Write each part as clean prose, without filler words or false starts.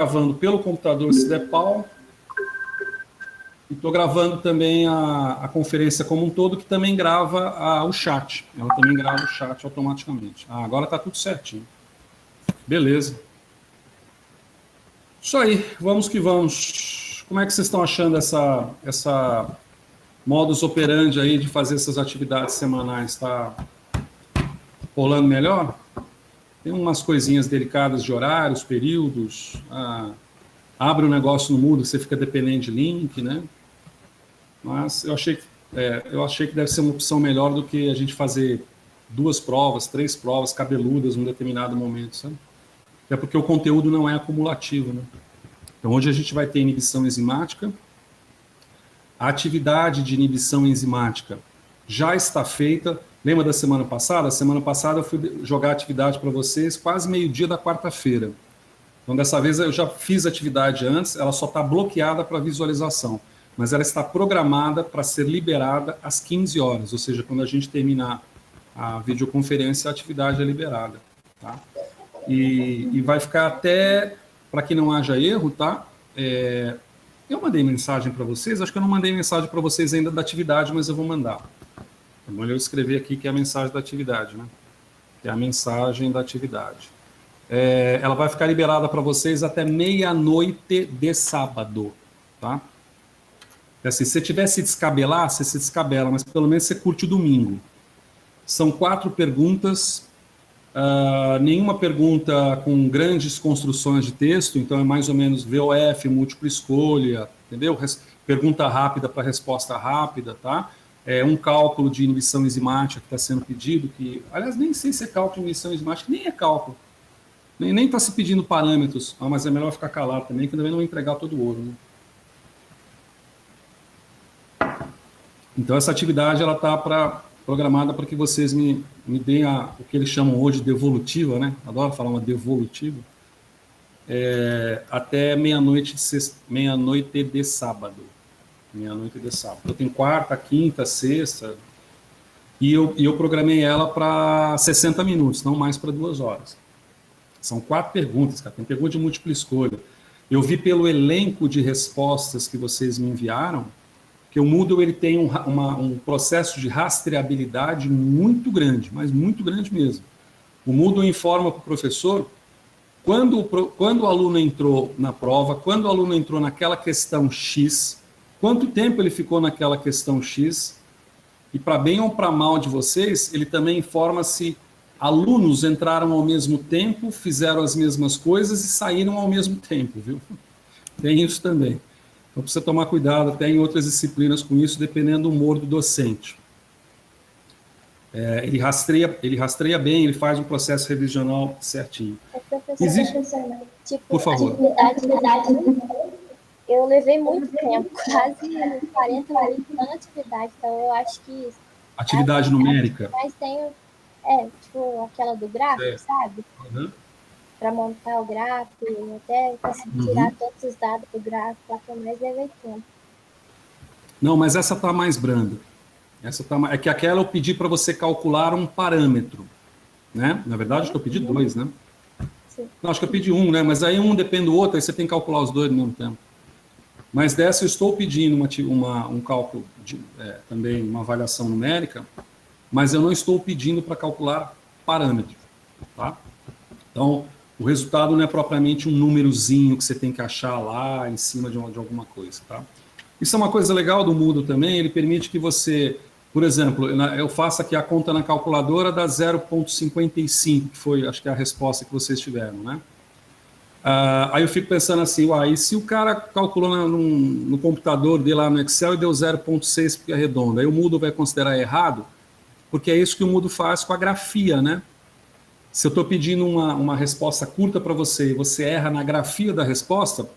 gravando pelo computador se der pau. E estou gravando também a conferência como um todo, que também grava o chat. Ela também grava o chat automaticamente. Agora está tudo certinho. Beleza. Isso aí, vamos que vamos. Como é que vocês estão achando essa modus operandi aí de fazer essas atividades semanais? Está rolando melhor? Tem umas coisinhas delicadas de horários, períodos. Abre o negócio no mudo, você fica dependente de link, né? Mas eu achei que deve ser uma opção melhor do que a gente fazer 2 provas, 3 provas cabeludas num determinado momento, sabe? Até porque o conteúdo não é acumulativo, né? Então, hoje a gente vai ter inibição enzimática. A atividade de inibição enzimática já está feita. Lembra da semana passada? Semana passada eu fui jogar a atividade para vocês quase meio-dia da quarta-feira. Então, dessa vez eu já fiz a atividade antes, ela só está bloqueada para visualização. Mas ela está programada para ser liberada às 15 horas, ou seja, quando a gente terminar a videoconferência, a atividade é liberada. Tá? E vai ficar até, para que não haja erro, tá? Eu mandei mensagem para vocês, acho que eu não mandei mensagem para vocês ainda da atividade, mas eu vou mandar. É bom eu escrever aqui que é a mensagem da atividade, né? Que é a mensagem da atividade. Ela vai ficar liberada para vocês até meia-noite de sábado, tá? Assim, se você tiver se descabelar, você se descabela, mas pelo menos você curte o domingo. São 4 perguntas, nenhuma pergunta com grandes construções de texto, então é mais ou menos VOF, múltipla escolha, entendeu? Pergunta rápida para resposta rápida, tá? Um cálculo de inibição enzimática que está sendo pedido, que, aliás, nem sei se é cálculo de inibição enzimática, nem é cálculo. Nem está se pedindo parâmetros, mas é melhor ficar calado também, que também não vai entregar todo o ouro, né? Então, essa atividade ela está programada para que vocês me deem o que eles chamam hoje de devolutiva, né? Adoro falar uma devolutiva. Até meia-noite de sábado. Meia-noite de sábado. Eu tenho quarta, quinta, sexta. E eu programei ela para 60 minutos, não mais para 2 horas. São 4 perguntas, cara. Tem pergunta de múltipla escolha. Eu vi pelo elenco de respostas que vocês me enviaram que o Moodle ele tem um processo de rastreabilidade muito grande, mas muito grande mesmo. O Moodle informa para o professor quando o aluno entrou na prova, quando o aluno entrou naquela questão X, quanto tempo ele ficou naquela questão X, e para bem ou para mal de vocês, ele também informa se alunos entraram ao mesmo tempo, fizeram as mesmas coisas e saíram ao mesmo tempo, viu? Tem isso também. Então, precisa tomar cuidado até em outras disciplinas com isso, dependendo do humor do docente. Ele rastreia bem, ele faz um processo revisional certinho. Professor, tipo, por favor. Atividade, eu levei muito tempo, quase 40 minutos na atividade, então eu acho que... Atividade numérica? Mas tenho, tipo, aquela do gráfico, sabe? Uhum. Para montar o gráfico, até conseguir tirar todos os dados do gráfico, lá que eu mais levei tempo. Não, mas essa está mais branda. É que aquela eu pedi para você calcular um parâmetro, né? Na verdade, acho que eu pedi 2, né? Sim. Não, acho que eu pedi 1, né? Mas aí um depende do outro, aí você tem que calcular os 2 ao mesmo tempo. Mas dessa eu estou pedindo um cálculo, também uma avaliação numérica, mas eu não estou pedindo para calcular parâmetro, tá? Então, o resultado não é propriamente um númerozinho que você tem que achar lá em cima de alguma coisa, tá? Isso é uma coisa legal do Moodle também, ele permite que você, por exemplo, eu faço aqui a conta na calculadora da 0,55, que foi, acho que é a resposta que vocês tiveram, né? Aí eu fico pensando assim, e se o cara calculou no computador dele lá no Excel e deu 0,6 porque é redondo, aí o Moodle vai considerar errado? Porque é isso que o Moodle faz com a grafia, né? Se eu estou pedindo uma resposta curta para você e você erra na grafia da resposta,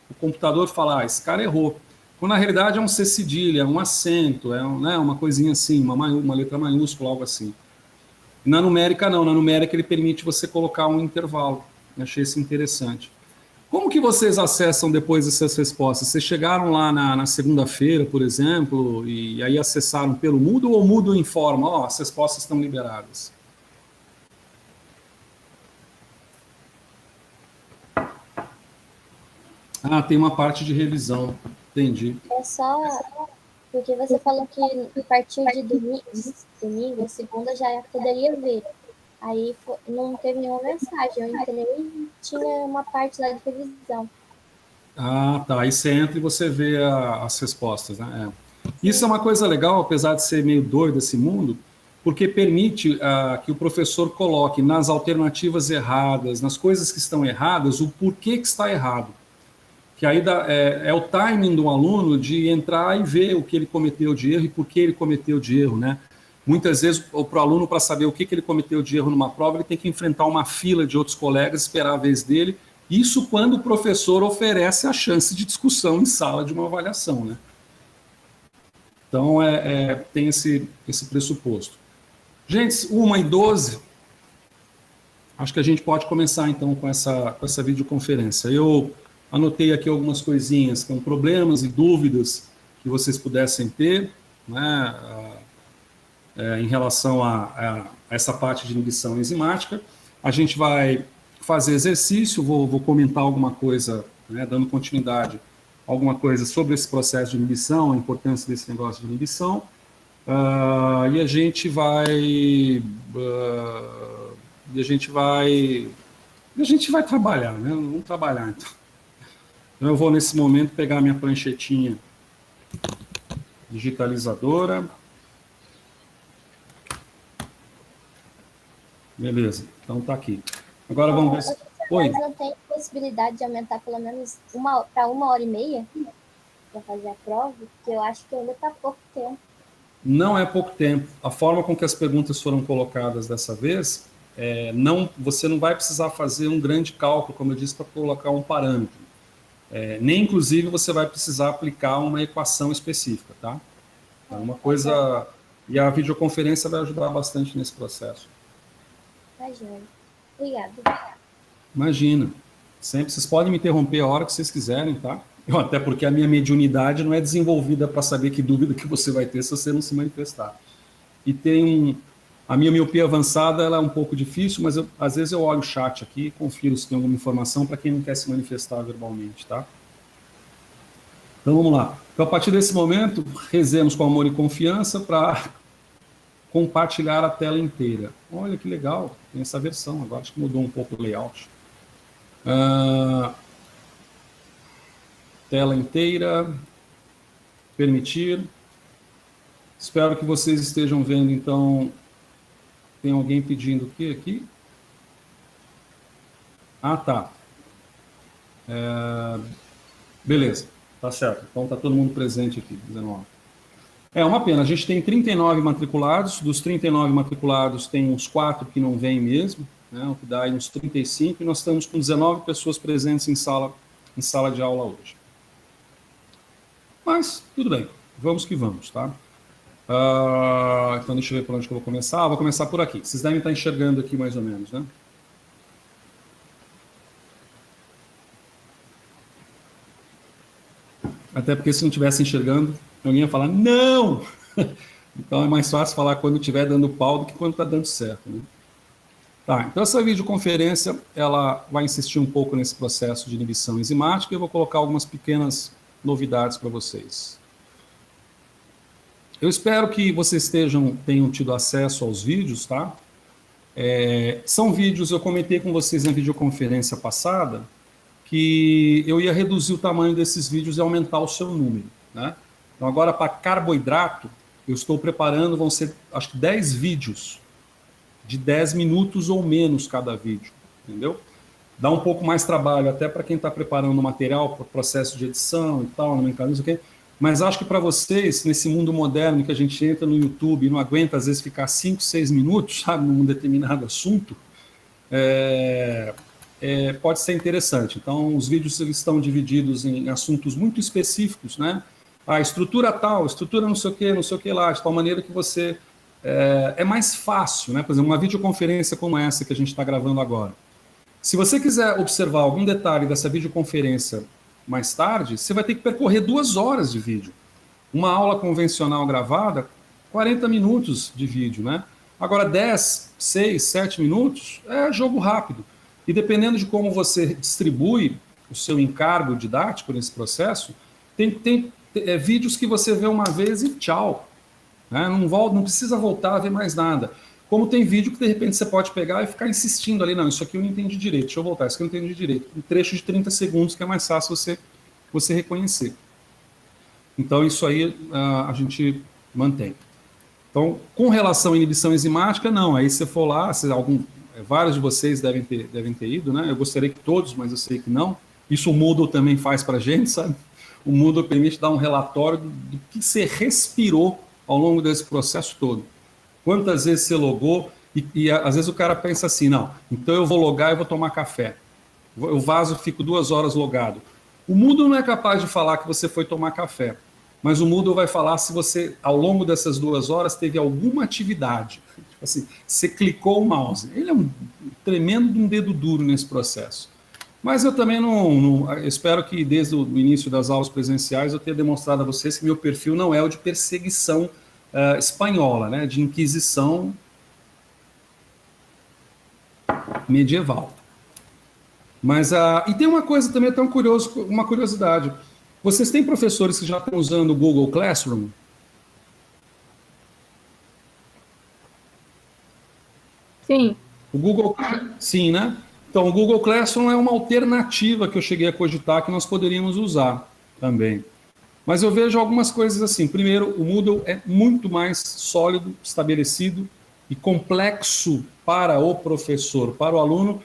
o computador fala, esse cara errou. Quando na realidade é um C cedilha, é um acento, uma coisinha assim, uma letra maiúscula, algo assim. Na numérica não, na numérica ele permite você colocar um intervalo. Eu achei isso interessante. Como que vocês acessam depois essas respostas? Vocês chegaram lá na segunda-feira, por exemplo, e aí acessaram pelo Moodle ou o Moodle informa, as respostas estão liberadas? Ah, tem uma parte de revisão, entendi. É só porque você falou que a partir de domingo, segunda já poderia ver. Aí não teve nenhuma mensagem. Eu entrei e tinha uma parte lá de revisão. Ah, tá. Aí você entra e você vê as respostas, né? É. Isso é Sim. uma coisa legal, apesar de ser meio doido esse mundo, porque permite que o professor coloque nas alternativas erradas, nas coisas que estão erradas, o porquê que está errado. Que aí é o timing do aluno de entrar e ver o que ele cometeu de erro e por que ele cometeu de erro, né? Muitas vezes, para o aluno, para saber o que ele cometeu de erro numa prova, ele tem que enfrentar uma fila de outros colegas, esperar a vez dele. Isso quando o professor oferece a chance de discussão em sala de uma avaliação, né? Então, tem esse pressuposto. Gente, 1h12, acho que a gente pode começar, então, com essa videoconferência. Eu anotei aqui algumas coisinhas, que são problemas e dúvidas que vocês pudessem ter, né, em relação a essa parte de inibição enzimática. A gente vai fazer exercício, vou comentar alguma coisa, né, dando continuidade, alguma coisa sobre esse processo de inibição, a importância desse negócio de inibição, e a gente vai trabalhar, né? Vamos trabalhar, então. Eu vou, nesse momento, pegar minha pranchetinha digitalizadora. Beleza, então tá aqui. Agora vamos ver se... Oi? Mas não tem possibilidade de aumentar pelo menos para 1h30 para fazer a prova? Porque eu acho que ainda está pouco tempo. Não é pouco tempo. A forma com que as perguntas foram colocadas dessa vez, você não vai precisar fazer um grande cálculo, como eu disse, para colocar um parâmetro. Nem, inclusive, você vai precisar aplicar uma equação específica, tá? É uma coisa... E a videoconferência vai ajudar bastante nesse processo. Imagina. Obrigada. Imagina. Sempre, vocês podem me interromper a hora que vocês quiserem, tá? Até porque a minha mediunidade não é desenvolvida para saber que dúvida que você vai ter se você não se manifestar. E a minha miopia avançada, ela é um pouco difícil, mas às vezes eu olho o chat aqui e confiro se tem alguma informação para quem não quer se manifestar verbalmente, tá? Então vamos lá. Então, a partir desse momento, rezemos com amor e confiança para compartilhar a tela inteira. Olha que legal, tem essa versão agora, acho que mudou um pouco o layout. Tela inteira, permitir. Espero que vocês estejam vendo, então, tem alguém pedindo o quê aqui? Ah, tá. Beleza, tá certo. Então está todo mundo presente aqui, 19. É uma pena, a gente tem 39 matriculados, dos 39 matriculados tem uns 4 que não vêm mesmo, né, o que dá aí uns 35, e nós estamos com 19 pessoas presentes em sala de aula hoje. Mas, tudo bem, vamos que vamos, tá? Então, deixa eu ver por onde que eu vou começar. Vou começar por aqui. Vocês devem estar enxergando aqui mais ou menos, né? Até porque se não estivesse enxergando, alguém ia falar, não! Então é mais fácil falar quando estiver dando pau do que quando está dando certo, né? Tá, então essa videoconferência, ela vai insistir um pouco nesse processo de inibição enzimática e eu vou colocar algumas pequenas novidades para vocês. Eu espero que vocês tenham tido acesso aos vídeos, tá? São vídeos, eu comentei com vocês na videoconferência passada, que eu ia reduzir o tamanho desses vídeos e aumentar o seu número, né? Então agora para carboidrato, eu estou preparando, vão ser acho que 10 vídeos, de 10 minutos ou menos cada vídeo, entendeu? Dá um pouco mais trabalho até para quem está preparando o material para o processo de edição e tal, no mecanismo, ok? Mas acho que para vocês, nesse mundo moderno que a gente entra no YouTube e não aguenta às vezes ficar 5, 6 minutos, sabe, num determinado assunto, pode ser interessante. Então, os vídeos estão divididos em assuntos muito específicos, né? A estrutura tal, estrutura não sei o que lá, de tal maneira que você... É mais fácil, né? Por exemplo, uma videoconferência como essa que a gente está gravando agora. Se você quiser observar algum detalhe dessa videoconferência mais tarde, você vai ter que percorrer 2 horas de vídeo. Uma aula convencional gravada, 40 minutos de vídeo, né? Agora, 10, 6, 7 minutos é jogo rápido. E dependendo de como você distribui o seu encargo didático nesse processo, tem vídeos que você vê uma vez e tchau. Né? Não precisa voltar a ver mais nada. Como tem vídeo que de repente você pode pegar e ficar insistindo ali, não, isso aqui eu não entendi direito, deixa eu voltar, isso aqui eu não entendi direito. Um trecho de 30 segundos que é mais fácil você reconhecer. Então isso aí a gente mantém. Então, com relação à inibição enzimática, não. Aí você for lá, vários de vocês devem ter ido, né? Eu gostaria que todos, mas eu sei que não. Isso o Moodle também faz para a gente, sabe? O Moodle permite dar um relatório do que você respirou ao longo desse processo todo. Quantas vezes você logou, e às vezes o cara pensa assim, não, então eu vou logar e vou tomar café. Eu vazo, fico 2 horas logado. O Moodle não é capaz de falar que você foi tomar café, mas o Moodle vai falar se você, ao longo dessas 2 horas, teve alguma atividade. Tipo assim, você clicou o mouse. Ele é um tremendo de um dedo duro nesse processo. Mas eu também eu espero que desde o início das aulas presenciais eu tenha demonstrado a vocês que meu perfil não é o de perseguição espanhola, né, de inquisição medieval. Mas e tem uma coisa também tão uma curiosidade. Vocês têm professores que já estão usando o Google Classroom? Sim. O Google, sim, né? Então, o Google Classroom é uma alternativa que eu cheguei a cogitar que nós poderíamos usar também. Mas eu vejo algumas coisas assim. Primeiro, o Moodle é muito mais sólido, estabelecido e complexo para o professor. Para o aluno,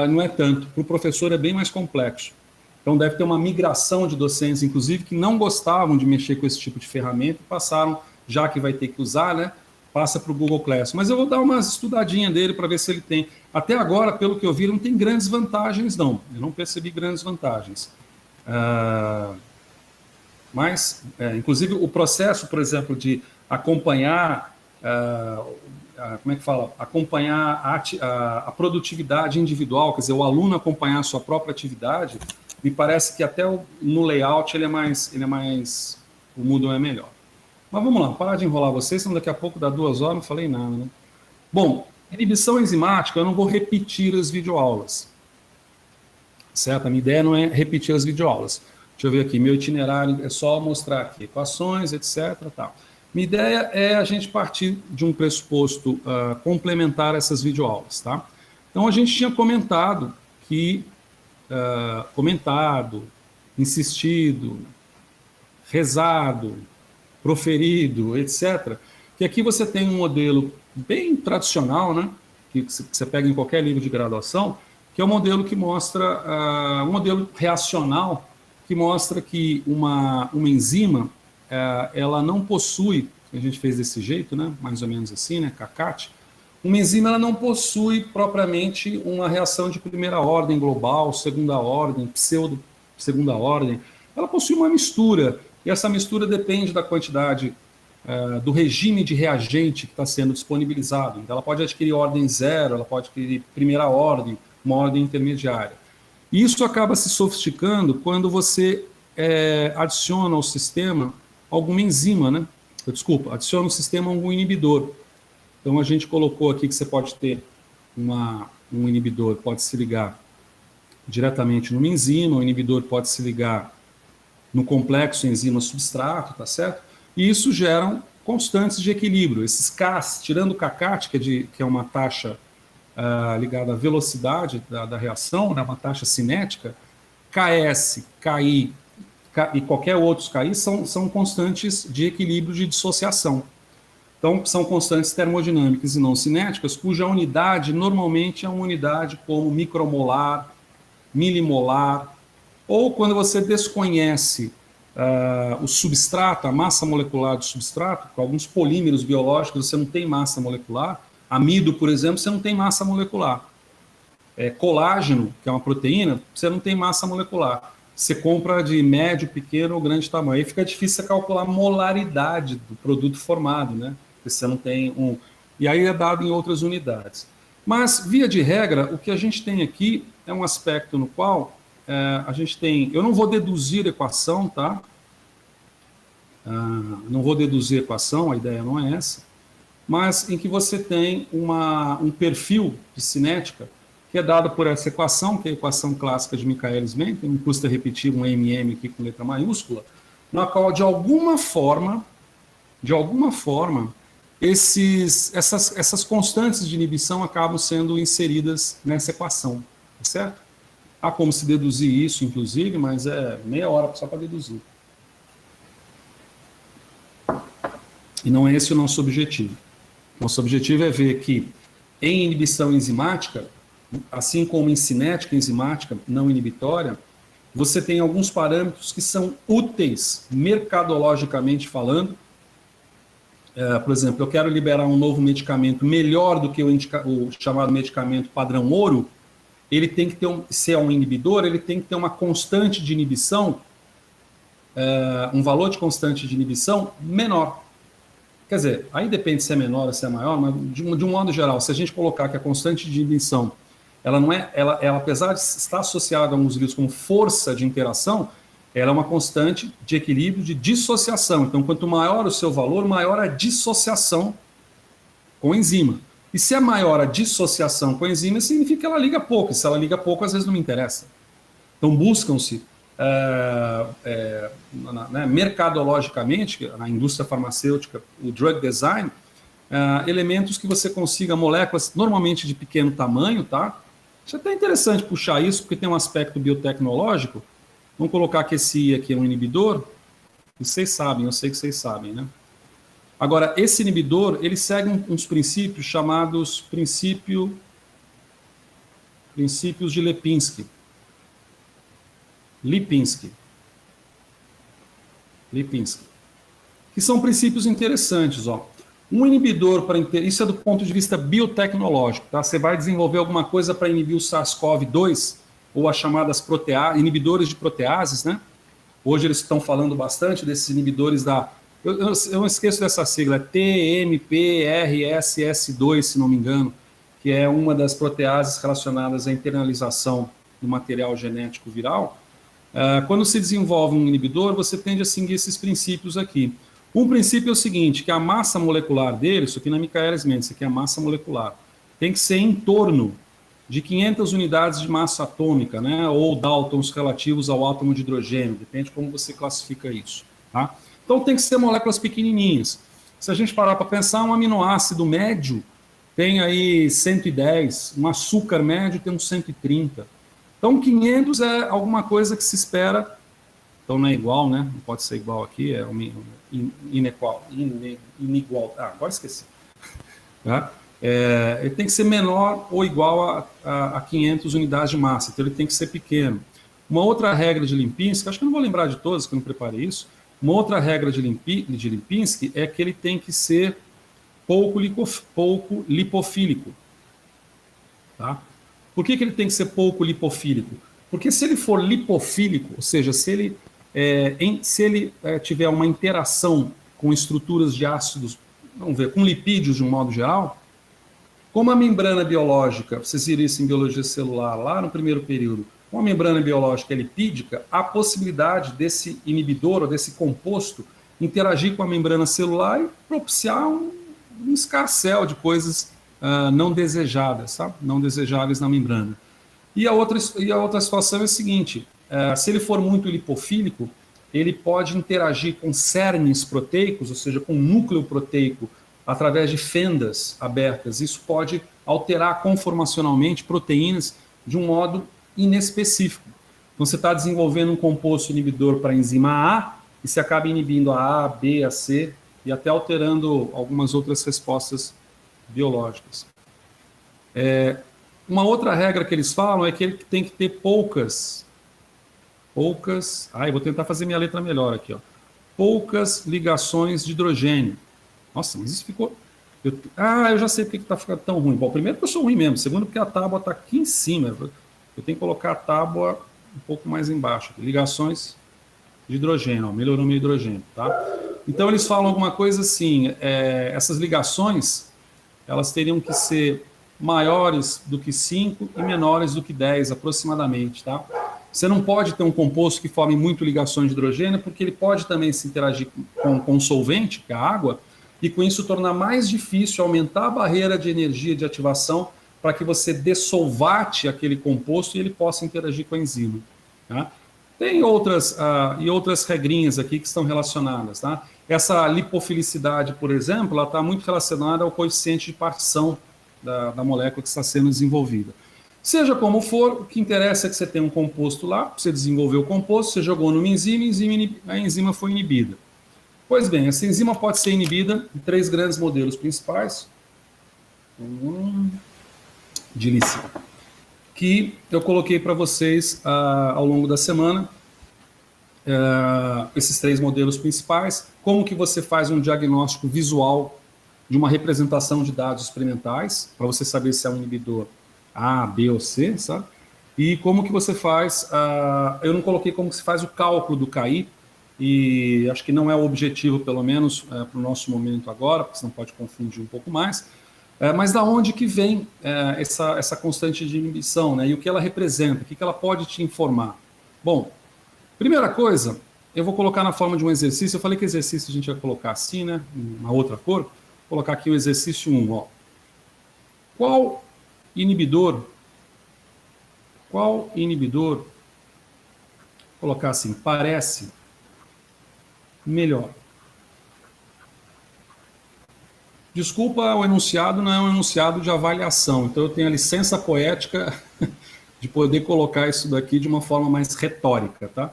não é tanto. Para o professor é bem mais complexo. Então, deve ter uma migração de docentes, inclusive, que não gostavam de mexer com esse tipo de ferramenta e passaram, já que vai ter que usar, né? Passa para o Google Classroom. Mas eu vou dar uma estudadinha dele para ver se ele tem. Até agora, pelo que eu vi, não tem grandes vantagens, não. Eu não percebi grandes vantagens. Mas, inclusive, o processo, por exemplo, de acompanhar, como é que fala? Acompanhar a produtividade individual, quer dizer, o aluno acompanhar a sua própria atividade, me parece que até no layout ele é mais, o Moodle é melhor. Mas vamos lá, parar de enrolar vocês, senão daqui a pouco dá 2 horas, não falei nada, né? Bom, inibição enzimática, eu não vou repetir as videoaulas, certo? A minha ideia não é repetir as videoaulas. Deixa eu ver aqui, meu itinerário é só mostrar aqui equações, etc. Tal. Minha ideia é a gente partir de um pressuposto complementar essas videoaulas, tá? Então, a gente tinha comentado que, insistido, rezado, proferido, etc., que aqui você tem um modelo bem tradicional, né, que você pega em qualquer livro de graduação, que é um modelo que mostra, um modelo reacional, que mostra que uma enzima, ela não possui, a gente fez desse jeito, né, mais ou menos assim, né, CACAT, uma enzima ela não possui propriamente uma reação de primeira ordem global, segunda ordem, pseudo-segunda ordem, ela possui uma mistura, e essa mistura depende da quantidade do regime de reagente que está sendo disponibilizado. Então, ela pode adquirir ordem 0, ela pode adquirir primeira ordem, uma ordem intermediária. E isso acaba se sofisticando quando você adiciona ao sistema alguma enzima, né? Desculpa, adiciona ao sistema algum inibidor. Então, a gente colocou aqui que você pode ter um inibidor, pode se ligar diretamente numa enzima, o inibidor pode se ligar no complexo enzima-substrato, tá certo? E isso geram constantes de equilíbrio. Esses Ks, tirando o Kcat, que é uma taxa ligada à velocidade da reação, né, uma taxa cinética, Ks, Ki e qualquer outros Ki são constantes de equilíbrio de dissociação. Então, são constantes termodinâmicas e não cinéticas, cuja unidade normalmente é uma unidade como micromolar, milimolar, ou quando você desconhece o substrato, a massa molecular do substrato, com alguns polímeros biológicos você não tem massa molecular, amido, por exemplo, você não tem massa molecular. Colágeno, que é uma proteína, você não tem massa molecular. Você compra de médio, pequeno ou grande tamanho. Aí fica difícil você calcular a molaridade do produto formado, né? Porque você não tem E aí é dado em outras unidades. Mas, via de regra, o que a gente tem aqui é um aspecto no qual a gente tem... Eu não vou deduzir equação, tá? Não vou deduzir equação, a ideia não é essa. Mas em que você tem um perfil de cinética que é dado por essa equação, que é a equação clássica de Michaelis-Menten, não custa repetir um MM aqui com letra maiúscula, na qual, de alguma forma, essas constantes de inibição acabam sendo inseridas nessa equação, tá certo? Há como se deduzir isso, inclusive, mas é meia hora só para deduzir. E não é esse o nosso objetivo. Nosso objetivo é ver que, em inibição enzimática, assim como em cinética enzimática não inibitória, você tem alguns parâmetros que são úteis, mercadologicamente falando. Por exemplo, eu quero liberar um novo medicamento melhor do que o chamado medicamento padrão ouro, ele tem que ter, se é um inibidor, ele tem que ter uma constante de inibição, um valor de constante de inibição menor. Quer dizer, aí depende se é menor ou se é maior, mas de um modo geral, se a gente colocar que a constante de inibição, ela não é, ela apesar de estar associada a alguns livros como força de interação, ela é uma constante de equilíbrio de dissociação. Então, quanto maior o seu valor, maior a dissociação com a enzima. E se é maior a dissociação com a enzima, significa que ela liga pouco. E se ela liga pouco, às vezes não me interessa. Então, buscam-se mercadologicamente, na indústria farmacêutica, o drug design, elementos que você consiga, moléculas normalmente de pequeno tamanho, tá? Isso é até interessante puxar isso, porque tem um aspecto biotecnológico. Vamos colocar que esse I aqui é um inibidor, e vocês sabem, eu sei que vocês sabem, né? Agora, esse inibidor, ele segue uns princípios chamados princípios de Lipinski. Que são princípios interessantes, ó. Um inibidor para isso é do ponto de vista biotecnológico, tá? Você vai desenvolver alguma coisa para inibir o SARS-CoV-2 ou as chamadas inibidores de proteases, né? Hoje eles estão falando bastante desses inibidores eu não esqueço dessa sigla, TMPRSS2, se não me engano, que é uma das proteases relacionadas à internalização do material genético viral. Quando se desenvolve um inibidor, você tende a seguir esses princípios aqui. Um princípio é o seguinte, que a massa molecular dele, isso aqui na Michaelis-Menten, isso aqui é a massa molecular, tem que ser em torno de 500 unidades de massa atômica, né, ou Daltons relativos ao átomo de hidrogênio, depende de como você classifica isso. Tá? Então tem que ser moléculas pequenininhas. Se a gente parar para pensar, um aminoácido médio tem aí 110, um açúcar médio tem uns 130. Então 500 é alguma coisa que se espera, então não é igual, né? Não pode ser igual aqui, é inigual. Agora esqueci. Tá? Ele tem que ser menor ou igual a 500 unidades de massa, então ele tem que ser pequeno. Uma outra regra de Lipinski, acho que eu não vou lembrar de todas, que eu não preparei isso, uma outra regra de Lipinski é que ele tem que ser pouco lipofílico. Tá? Por que ele tem que ser pouco lipofílico? Porque se ele for lipofílico, ou seja, se ele tiver uma interação com estruturas de ácidos, vamos ver, com lipídios de um modo geral, como a membrana biológica, vocês viram isso em biologia celular lá no primeiro período, como a membrana biológica é lipídica, há a possibilidade desse inibidor ou desse composto interagir com a membrana celular e propiciar um escarcéu de coisas não desejadas, sabe? Não desejáveis na membrana. E a outra situação é a seguinte, se ele for muito lipofílico, ele pode interagir com cernes proteicos, ou seja, com núcleo proteico, através de fendas abertas. Isso pode alterar conformacionalmente proteínas de um modo inespecífico. Então você está desenvolvendo um composto inibidor para a enzima A, e você acaba inibindo a A, B, a C, e até alterando algumas outras respostas biológicas. Uma outra regra que eles falam é que ele tem que ter poucas, vou tentar fazer minha letra melhor aqui, ó. Poucas ligações de hidrogênio. Nossa, mas isso ficou... eu já sei porque está ficando tão ruim. Bom, primeiro porque eu sou ruim mesmo, segundo porque a tábua está aqui em cima, eu tenho que colocar a tábua um pouco mais embaixo. Ligações de hidrogênio, ó, melhorou meu hidrogênio, tá? Então eles falam alguma coisa assim, essas ligações, elas teriam que ser maiores do que 5 e menores do que 10 aproximadamente, tá? Você não pode ter um composto que forme muito ligações de hidrogênio, porque ele pode também se interagir com solvente, que é a água, e com isso tornar mais difícil aumentar a barreira de energia de ativação para que você dessolvate aquele composto e ele possa interagir com a enzima. Tá? Tem outras regrinhas aqui que estão relacionadas. Tá? Essa lipofilicidade, por exemplo, ela está muito relacionada ao coeficiente de partição da molécula que está sendo desenvolvida. Seja como for, o que interessa é que você tem um composto lá, você desenvolveu o composto, você jogou numa enzima, a enzima foi inibida. Pois bem, essa enzima pode ser inibida em 3 grandes modelos principais de lisina, que eu coloquei para vocês ao longo da semana, esses 3 modelos principais, como que você faz um diagnóstico visual de uma representação de dados experimentais, para você saber se é um inibidor A, B ou C, sabe? E como que você faz, eu não coloquei como que se faz o cálculo do KI, e acho que não é o objetivo, pelo menos, para o nosso momento agora, porque senão pode confundir um pouco mais, mas da onde que vem essa constante de inibição, né? E o que ela representa, o que ela pode te informar? Bom, primeira coisa, eu vou colocar na forma de um exercício, eu falei que exercício a gente ia colocar assim, né? Uma outra cor, vou colocar aqui o exercício 1, ó. Qual inibidor, vou colocar assim, parece melhor? Desculpa, o enunciado não é um enunciado de avaliação, então eu tenho a licença poética de poder colocar isso daqui de uma forma mais retórica, tá?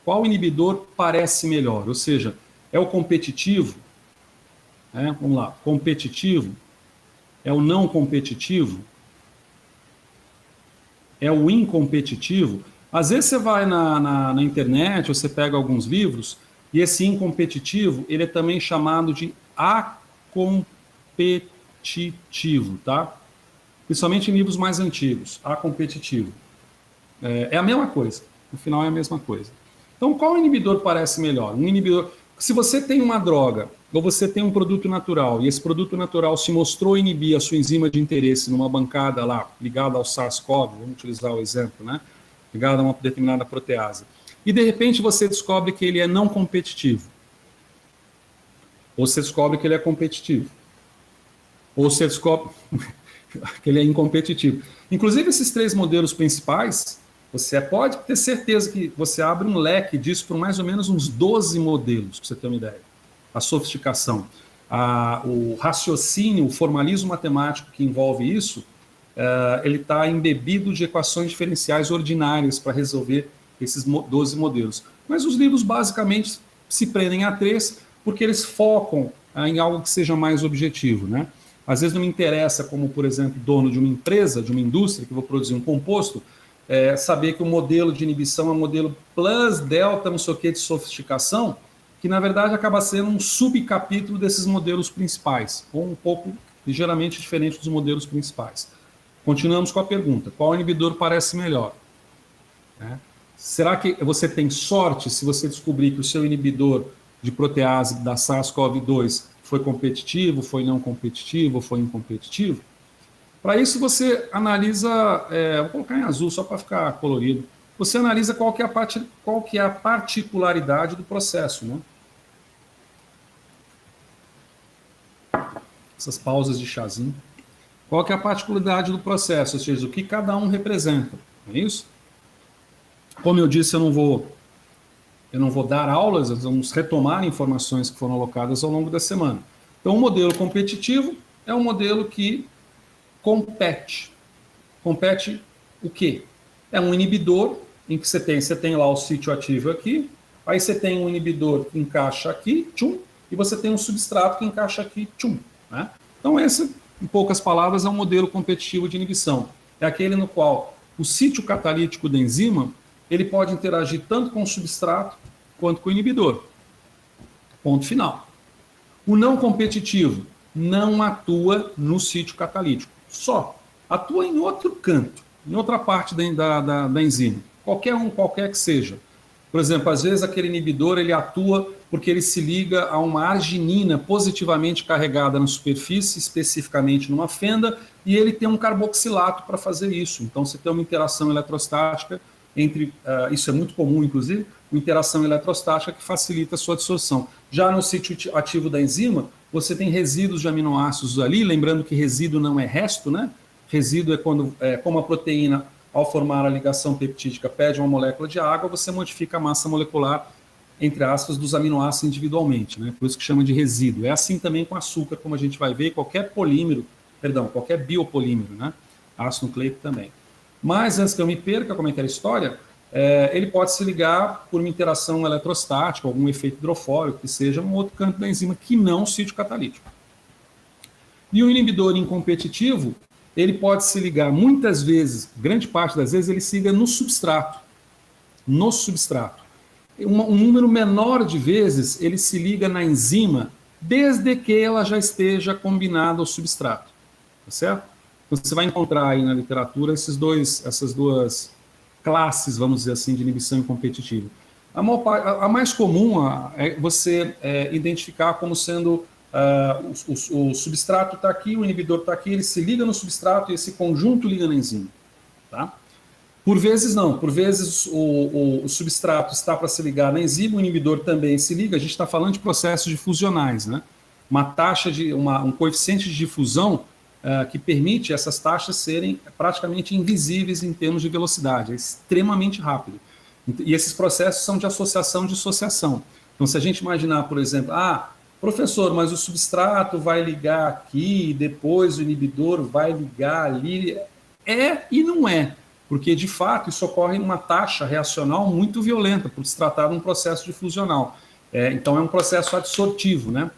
Qual inibidor parece melhor? Ou seja, é o competitivo? Vamos lá, competitivo? É o não competitivo? É o incompetitivo? Às vezes você vai na internet, você pega alguns livros, e esse incompetitivo, ele é também chamado de acompetitivo, tá? Principalmente em livros mais antigos, acompetitivo. É a mesma coisa, no final é a mesma coisa. Então, qual inibidor parece melhor? Um inibidor, se você tem uma droga, ou você tem um produto natural, e esse produto natural se mostrou inibir a sua enzima de interesse numa bancada lá, ligada ao SARS-CoV, vamos utilizar o exemplo, né? Ligada a uma determinada protease. E, de repente, você descobre que ele é não competitivo. Ou você descobre que ele é competitivo. Ou você descobre que ele é incompetitivo. Inclusive, esses 3 modelos principais, você pode ter certeza que você abre um leque disso por mais ou menos uns 12 modelos, para você ter uma ideia. A sofisticação, o raciocínio, o formalismo matemático que envolve isso, ele está embebido de equações diferenciais ordinárias para resolver esses 12 modelos. Mas os livros basicamente se prendem a 3 porque eles focam em algo que seja mais objetivo, né? Às vezes não me interessa, como por exemplo, dono de uma empresa, de uma indústria, que vou produzir um composto, saber que o modelo de inibição é um modelo plus, delta, não sei o que, de sofisticação, que na verdade acaba sendo um subcapítulo desses modelos principais, ou um pouco ligeiramente diferente dos modelos principais. Continuamos com a pergunta, qual inibidor parece melhor? Será que você tem sorte se você descobrir que o seu inibidor de protease da SARS-CoV-2 foi competitivo, foi não competitivo, foi incompetitivo? Para isso você analisa, vou colocar em azul só para ficar colorido, você analisa qual que é a particularidade do processo, né? Essas pausas de chazinho. Qual que é a particularidade do processo, ou seja, o que cada um representa, não é isso? Como eu disse, eu não vou dar aulas, nós vamos retomar informações que foram alocadas ao longo da semana. Então, o modelo competitivo é um modelo que compete. Compete o quê? É um inibidor em que você tem lá o sítio ativo aqui, aí você tem um inibidor que encaixa aqui, tchum, e você tem um substrato que encaixa aqui, tchum. Né? Então, esse, em poucas palavras, é um modelo competitivo de inibição. É aquele no qual o sítio catalítico da enzima ele pode interagir tanto com o substrato quanto com o inibidor. Ponto final. O não competitivo não atua no sítio catalítico, só atua em outro canto, em outra parte da enzima, qualquer que seja. Por exemplo, às vezes aquele inibidor ele atua porque ele se liga a uma arginina positivamente carregada na superfície, especificamente numa fenda, e ele tem um carboxilato para fazer isso. Então você tem uma interação eletrostática entre, isso é muito comum, inclusive, uma interação eletrostática que facilita a sua absorção. Já no sítio ativo da enzima, você tem resíduos de aminoácidos ali, lembrando que resíduo não é resto, né? Resíduo é quando, como a proteína, ao formar a ligação peptídica, pede uma molécula de água, você modifica a massa molecular, entre aspas, dos aminoácidos individualmente, né? Por isso que chama de resíduo. É assim também com açúcar, como a gente vai ver, qualquer biopolímero, né? Ácido nucleico também. Mas, antes que eu me perca, como é que era a história, ele pode se ligar por uma interação eletrostática, algum efeito hidrofórico, que seja um outro campo da enzima, que não o sítio catalítico. E o inibidor incompetitivo, ele pode se ligar muitas vezes, grande parte das vezes, ele se liga no substrato. No substrato. Um número menor de vezes, ele se liga na enzima, desde que ela já esteja combinada ao substrato. Tá certo? Então, você vai encontrar aí na literatura essas duas classes, vamos dizer assim, de inibição incompetitiva. A mais comum é você identificar como sendo o substrato está aqui, o inibidor está aqui, ele se liga no substrato e esse conjunto liga na enzima. Tá? Por vezes não, por vezes o substrato está para se ligar na enzima, o inibidor também se liga, a gente está falando de processos difusionais, né? Um coeficiente de difusão que permite essas taxas serem praticamente invisíveis em termos de velocidade, é extremamente rápido. E esses processos são de associação e dissociação. Então, se a gente imaginar, por exemplo, professor, mas o substrato vai ligar aqui, e depois o inibidor vai ligar ali, e não é, porque de fato isso ocorre em uma taxa reacional muito violenta, por se tratar de um processo difusional. Então, é um processo adsortivo, né?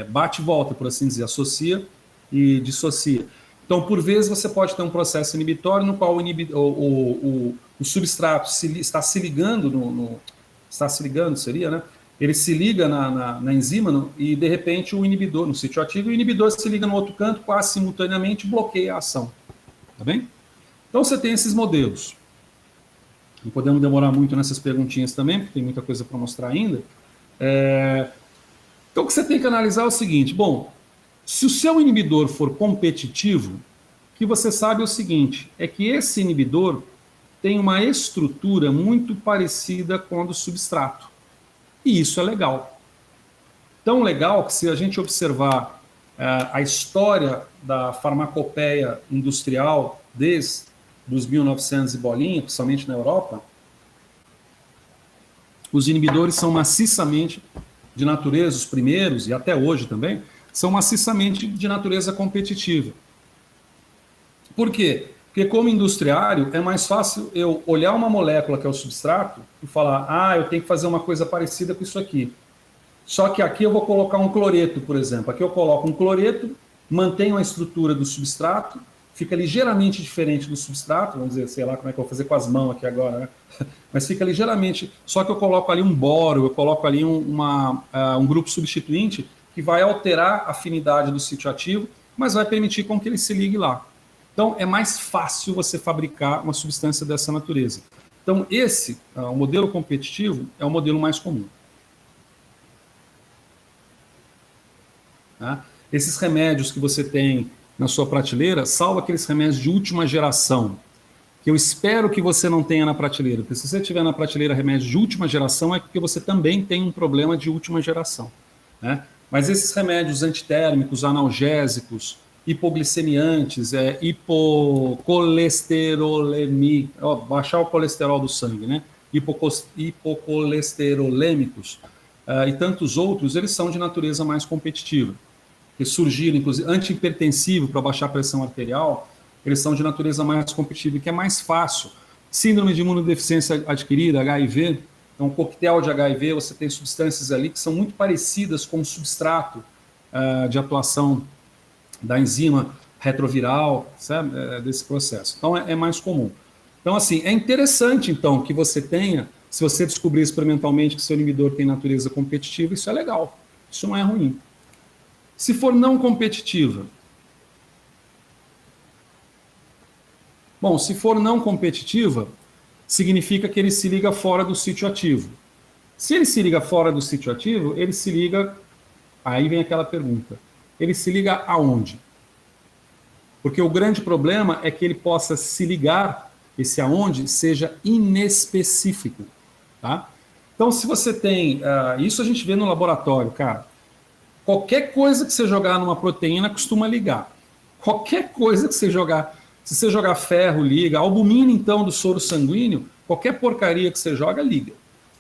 Bate e volta, por assim dizer, associa e dissocia. Então, por vezes, você pode ter um processo inibitório no qual o substrato está se ligando, seria, né? Ele se liga na enzima e, de repente, o inibidor, no sítio ativo, o inibidor se liga no outro canto, quase simultaneamente, bloqueia a ação. Tá bem? Então, você tem esses modelos. Não podemos demorar muito nessas perguntinhas também, porque tem muita coisa para mostrar ainda. Então, o que você tem que analisar é o seguinte. Bom, se o seu inibidor for competitivo, o que você sabe é o seguinte, é que esse inibidor tem uma estrutura muito parecida com a do substrato. E isso é legal. Tão legal que, se a gente observar a história da farmacopeia industrial desde os 1900 e bolinha, principalmente na Europa, os inibidores são maciçamente de natureza, os primeiros, e até hoje também, são maciçamente de natureza competitiva. Por quê? Porque, como industriário, é mais fácil eu olhar uma molécula que é o substrato e falar, eu tenho que fazer uma coisa parecida com isso aqui. Só que aqui eu vou colocar um cloreto, por exemplo. Aqui eu coloco um cloreto, mantenho a estrutura do substrato, fica ligeiramente diferente do substrato, vamos dizer, sei lá como é que eu vou fazer com as mãos aqui agora, né? Mas fica ligeiramente, só que eu coloco ali um boro, eu coloco ali um grupo substituinte que vai alterar a afinidade do sítio ativo, mas vai permitir com que ele se ligue lá. Então, é mais fácil você fabricar uma substância dessa natureza. Então, o modelo competitivo é o modelo mais comum. Tá? Esses remédios que você tem na sua prateleira, salvo aqueles remédios de última geração, que eu espero que você não tenha na prateleira, porque se você tiver na prateleira remédios de última geração, é porque você também tem um problema de última geração. Né? Mas esses remédios antitérmicos, analgésicos, hipoglicemiantes, hipocolesterolemia, baixar o colesterol do sangue, né? Hipocolesterolêmicos e tantos outros, eles são de natureza mais competitiva. Que surgiram, inclusive, antihipertensivo para baixar a pressão arterial, eles são de natureza mais competitiva, que é mais fácil. Síndrome de imunodeficiência adquirida, HIV, então, um coquetel de HIV, você tem substâncias ali que são muito parecidas com o substrato de atuação da enzima retroviral, sabe? Desse processo. Então, é mais comum. Então, assim, é interessante, então, que você tenha, se você descobrir experimentalmente que seu inibidor tem natureza competitiva, isso é legal. Isso não é ruim. Se for não competitiva, bom, se for não competitiva, significa que ele se liga fora do sítio ativo. Se ele se liga fora do sítio ativo, ele se liga... Aí vem aquela pergunta. Ele se liga aonde? Porque o grande problema é que ele possa se ligar, esse aonde, seja inespecífico. Tá? Então, se você tem... isso a gente vê no laboratório, cara. Qualquer coisa que você jogar numa proteína costuma ligar. Qualquer coisa que você jogar, se você jogar ferro, liga. A albumina, então, do soro sanguíneo, qualquer porcaria que você joga, liga.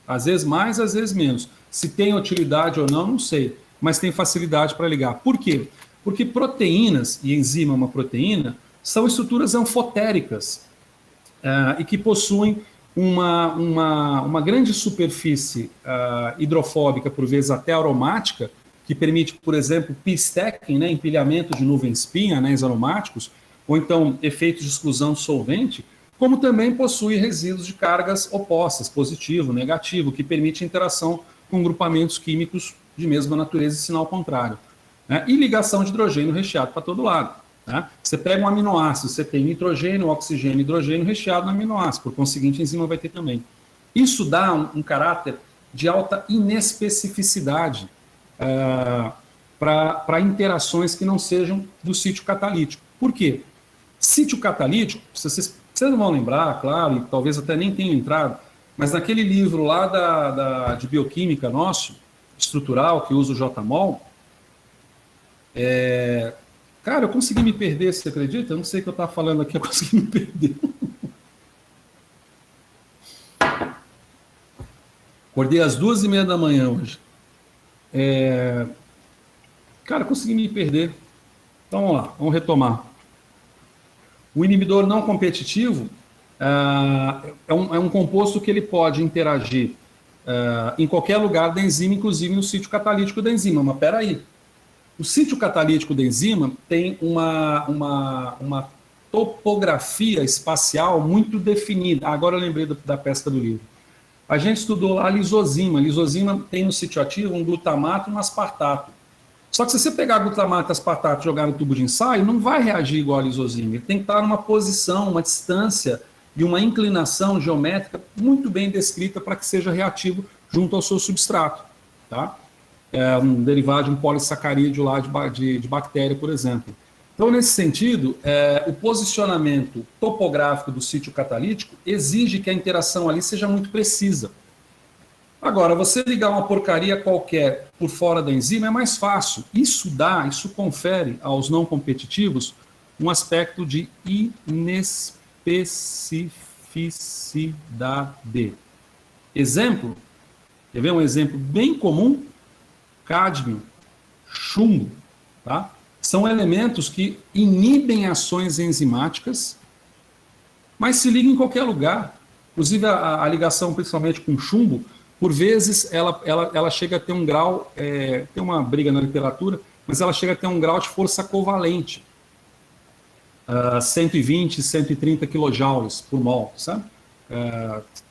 Às vezes mais, às vezes menos. Se tem utilidade ou não, não sei. Mas tem facilidade para ligar. Por quê? Porque proteínas, e enzima é uma proteína, são estruturas anfotéricas e que possuem uma grande superfície hidrofóbica, por vezes até aromática, que permite, por exemplo, p-stacking, né, empilhamento de nuvens-spin, anéis aromáticos, ou então efeitos de exclusão de solvente, como também possui resíduos de cargas opostas, positivo, negativo, que permite interação com grupamentos químicos de mesma natureza e sinal contrário. Né? E ligação de hidrogênio recheado para todo lado. Né? Você pega um aminoácido, você tem nitrogênio, oxigênio, hidrogênio recheado no aminoácido, por conseguinte, a enzima vai ter também. Isso dá um caráter de alta inespecificidade para interações que não sejam do sítio catalítico. Por quê? Sítio catalítico, vocês não vão lembrar, claro, e talvez até nem tenham entrado, mas naquele livro lá de bioquímica nosso, estrutural, que usa o JMOL, cara, eu consegui me perder, você acredita? Eu não sei o que eu estava falando aqui, eu consegui me perder. Acordei às 2h30 da manhã hoje. Cara, eu consegui me perder. Então vamos lá, vamos retomar. O inibidor não competitivo é um composto que ele pode interagir em qualquer lugar da enzima, inclusive no sítio catalítico da enzima. Mas peraí, o sítio catalítico da enzima tem uma topografia espacial muito definida. Agora eu lembrei da pesca do livro. A gente estudou lá a lisozima. A lisozima tem no sítio ativo um glutamato e um aspartato. Só que se você pegar glutamato e aspartato e jogar no tubo de ensaio, não vai reagir igual a lisozima. Ele tem que estar numa posição, uma distância e uma inclinação geométrica muito bem descrita para que seja reativo junto ao seu substrato. Tá? É um derivado de um polissacarídeo lá de bactéria, por exemplo. Então, nesse sentido, o posicionamento topográfico do sítio catalítico exige que a interação ali seja muito precisa. Agora, você ligar uma porcaria qualquer por fora da enzima é mais fácil. Isso confere aos não competitivos um aspecto de inespecificidade. Exemplo, quer ver um exemplo bem comum? Cádmio, chumbo, tá? São elementos que inibem ações enzimáticas, mas se ligam em qualquer lugar. Inclusive, a ligação, principalmente com chumbo, por vezes, ela chega a ter um grau, tem uma briga na literatura, mas ela chega a ter um grau de força covalente. 120, 130 kJ por mol, sabe?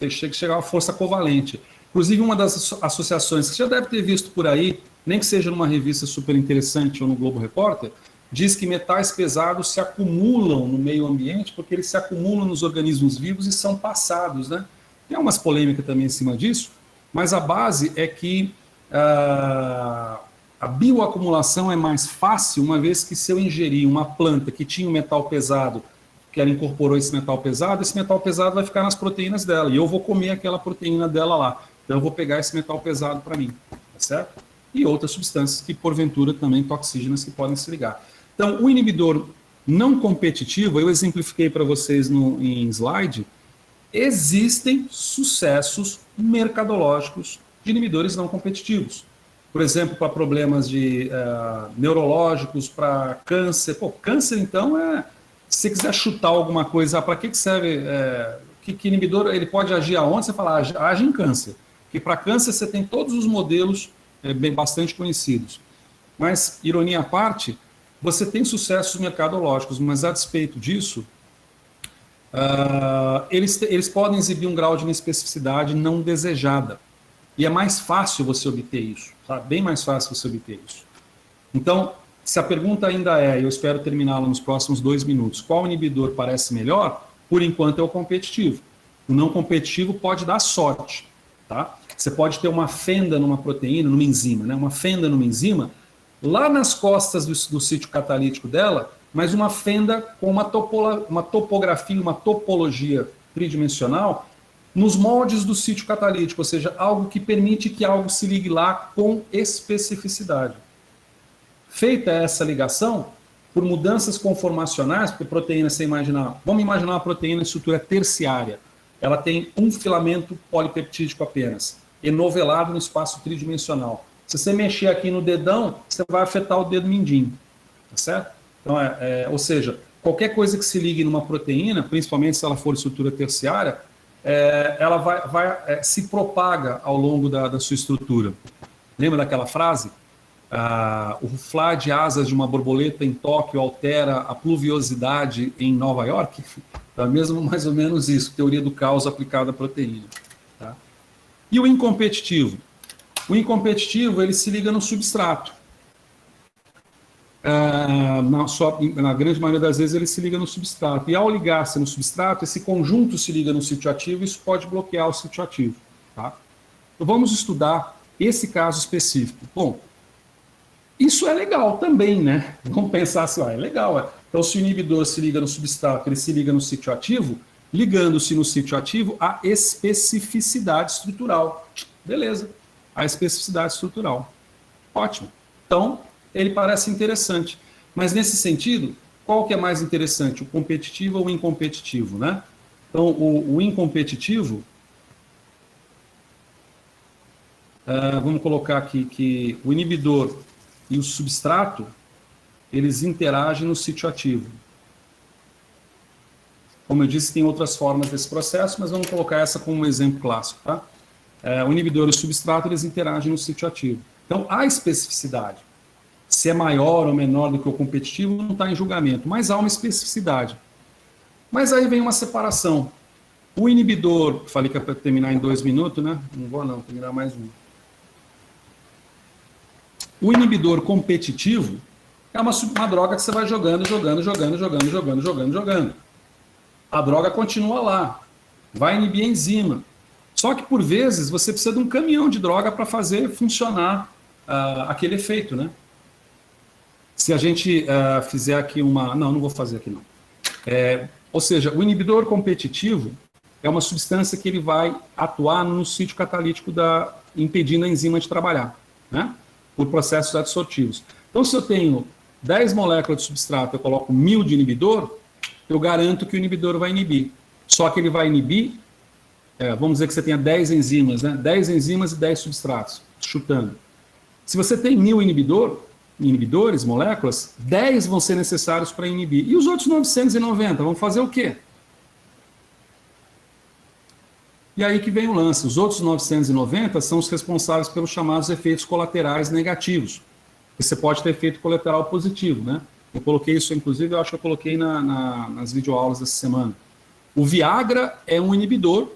Chega a uma força covalente. Inclusive, uma das associações que você já deve ter visto por aí, nem que seja numa revista super interessante ou no Globo Repórter, diz que metais pesados se acumulam no meio ambiente porque eles se acumulam nos organismos vivos e são passados, né? Tem umas polêmicas também em cima disso, mas a base é que a bioacumulação é mais fácil, uma vez que se eu ingerir uma planta que tinha um metal pesado, que ela incorporou esse metal pesado vai ficar nas proteínas dela, e eu vou comer aquela proteína dela lá. Então eu vou pegar esse metal pesado para mim, tá certo? E outras substâncias que, porventura, também toxígenas que podem se ligar. Então, o inibidor não competitivo, eu exemplifiquei para vocês em slide, existem sucessos mercadológicos de inibidores não competitivos. Por exemplo, para problemas neurológicos, para câncer. Pô, câncer, então, se você quiser chutar alguma coisa, para que serve? Que inibidor ele pode agir aonde? Você fala, age em câncer. Porque para câncer você tem todos os modelos bastante conhecidos. Mas, ironia à parte, você tem sucessos mercadológicos, mas a despeito disso, eles podem exibir um grau de inespecificidade não desejada. E é mais fácil você obter isso, tá? Bem mais fácil você obter isso. Então, se a pergunta ainda eu espero terminá-la nos próximos 2 minutos, qual inibidor parece melhor? Por enquanto é o competitivo. O não competitivo pode dar sorte, tá? Você pode ter uma fenda numa proteína, numa enzima, né? Uma fenda numa enzima, lá nas costas do sítio catalítico dela, mas uma fenda com uma topografia, uma topologia tridimensional nos moldes do sítio catalítico, ou seja, algo que permite que algo se ligue lá com especificidade. Feita essa ligação, por mudanças conformacionais, porque proteína, você imaginar, vamos imaginar uma proteína de estrutura terciária. Ela tem um filamento polipeptídico apenas, enovelado no espaço tridimensional. Se você mexer aqui no dedão, você vai afetar o dedo mindinho, tá certo? Então, ou seja, qualquer coisa que se ligue numa proteína, principalmente se ela for de estrutura terciária, ela vai se propaga ao longo da sua estrutura. Lembra daquela frase? O ruflar de asas de uma borboleta em Tóquio altera a pluviosidade em Nova York? É mesmo mais ou menos isso, teoria do caos aplicada à proteína. Tá? E o incompetitivo? O incompetitivo, ele se liga no substrato. Na grande maioria das vezes ele se liga no substrato. E ao ligar-se no substrato, esse conjunto se liga no sítio ativo e isso pode bloquear o sítio ativo. Tá? Então vamos estudar esse caso específico. Bom, isso é legal também, né? Vamos pensar assim, é legal. Então se o inibidor se liga no substrato, ele se liga no sítio ativo, ligando-se no sítio ativo, a especificidade estrutural. Beleza, a especificidade estrutural. Ótimo. Então, ele parece interessante. Mas, nesse sentido, qual que é mais interessante, o competitivo ou o incompetitivo, né? Então, o incompetitivo, vamos colocar aqui que o inibidor e o substrato, eles interagem no sítio ativo. Como eu disse, tem outras formas desse processo, mas vamos colocar essa como um exemplo clássico, tá? O inibidor e o substrato, eles interagem no sítio ativo. Então, a especificidade, se é maior ou menor do que o competitivo, não está em julgamento, mas há uma especificidade. Mas aí vem uma separação. O inibidor, falei que é para terminar em 2 minutos, né? Não vou não, terminar mais um. O inibidor competitivo é uma droga que você vai jogando. A droga continua lá, vai inibir a enzima. Só que, por vezes, você precisa de um caminhão de droga para fazer funcionar aquele efeito, né? Se a gente fizer aqui uma... Não vou fazer aqui, não. Ou seja, o inibidor competitivo é uma substância que ele vai atuar no sítio catalítico impedindo a enzima de trabalhar, né? Por processos adsortivos. Então, se eu tenho 10 moléculas de substrato, eu coloco 1000 de inibidor, eu garanto que o inibidor vai inibir. Só que ele vai inibir, vamos dizer que você tenha 10 enzimas, né? 10 enzimas e 10 substratos, chutando. Se você tem 1000 inibidores, moléculas, 10 vão ser necessários para inibir. E os outros 990 vão fazer o quê? E aí que vem o lance. Os outros 990 são os responsáveis pelos chamados efeitos colaterais negativos. Você pode ter efeito colateral positivo, né? Eu coloquei isso, inclusive, eu acho que eu coloquei nas videoaulas dessa semana. O Viagra é um inibidor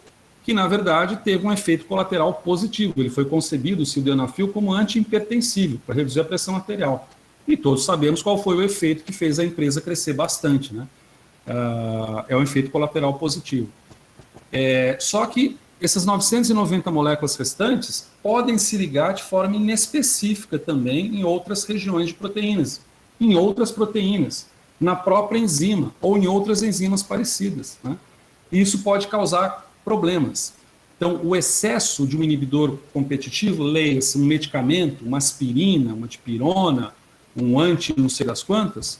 que, na verdade, teve um efeito colateral positivo. Ele foi concebido, o sildenafil, como antihipertensivo, para reduzir a pressão arterial. E todos sabemos qual foi o efeito que fez a empresa crescer bastante, né? É um efeito colateral positivo. Só que essas 990 moléculas restantes podem se ligar de forma inespecífica também em outras regiões de proteínas, em outras proteínas, na própria enzima ou em outras enzimas parecidas, né? E isso pode causar problemas. Então, o excesso de um inibidor competitivo, leia-se um medicamento, uma aspirina, uma dipirona, um anti não sei das quantas,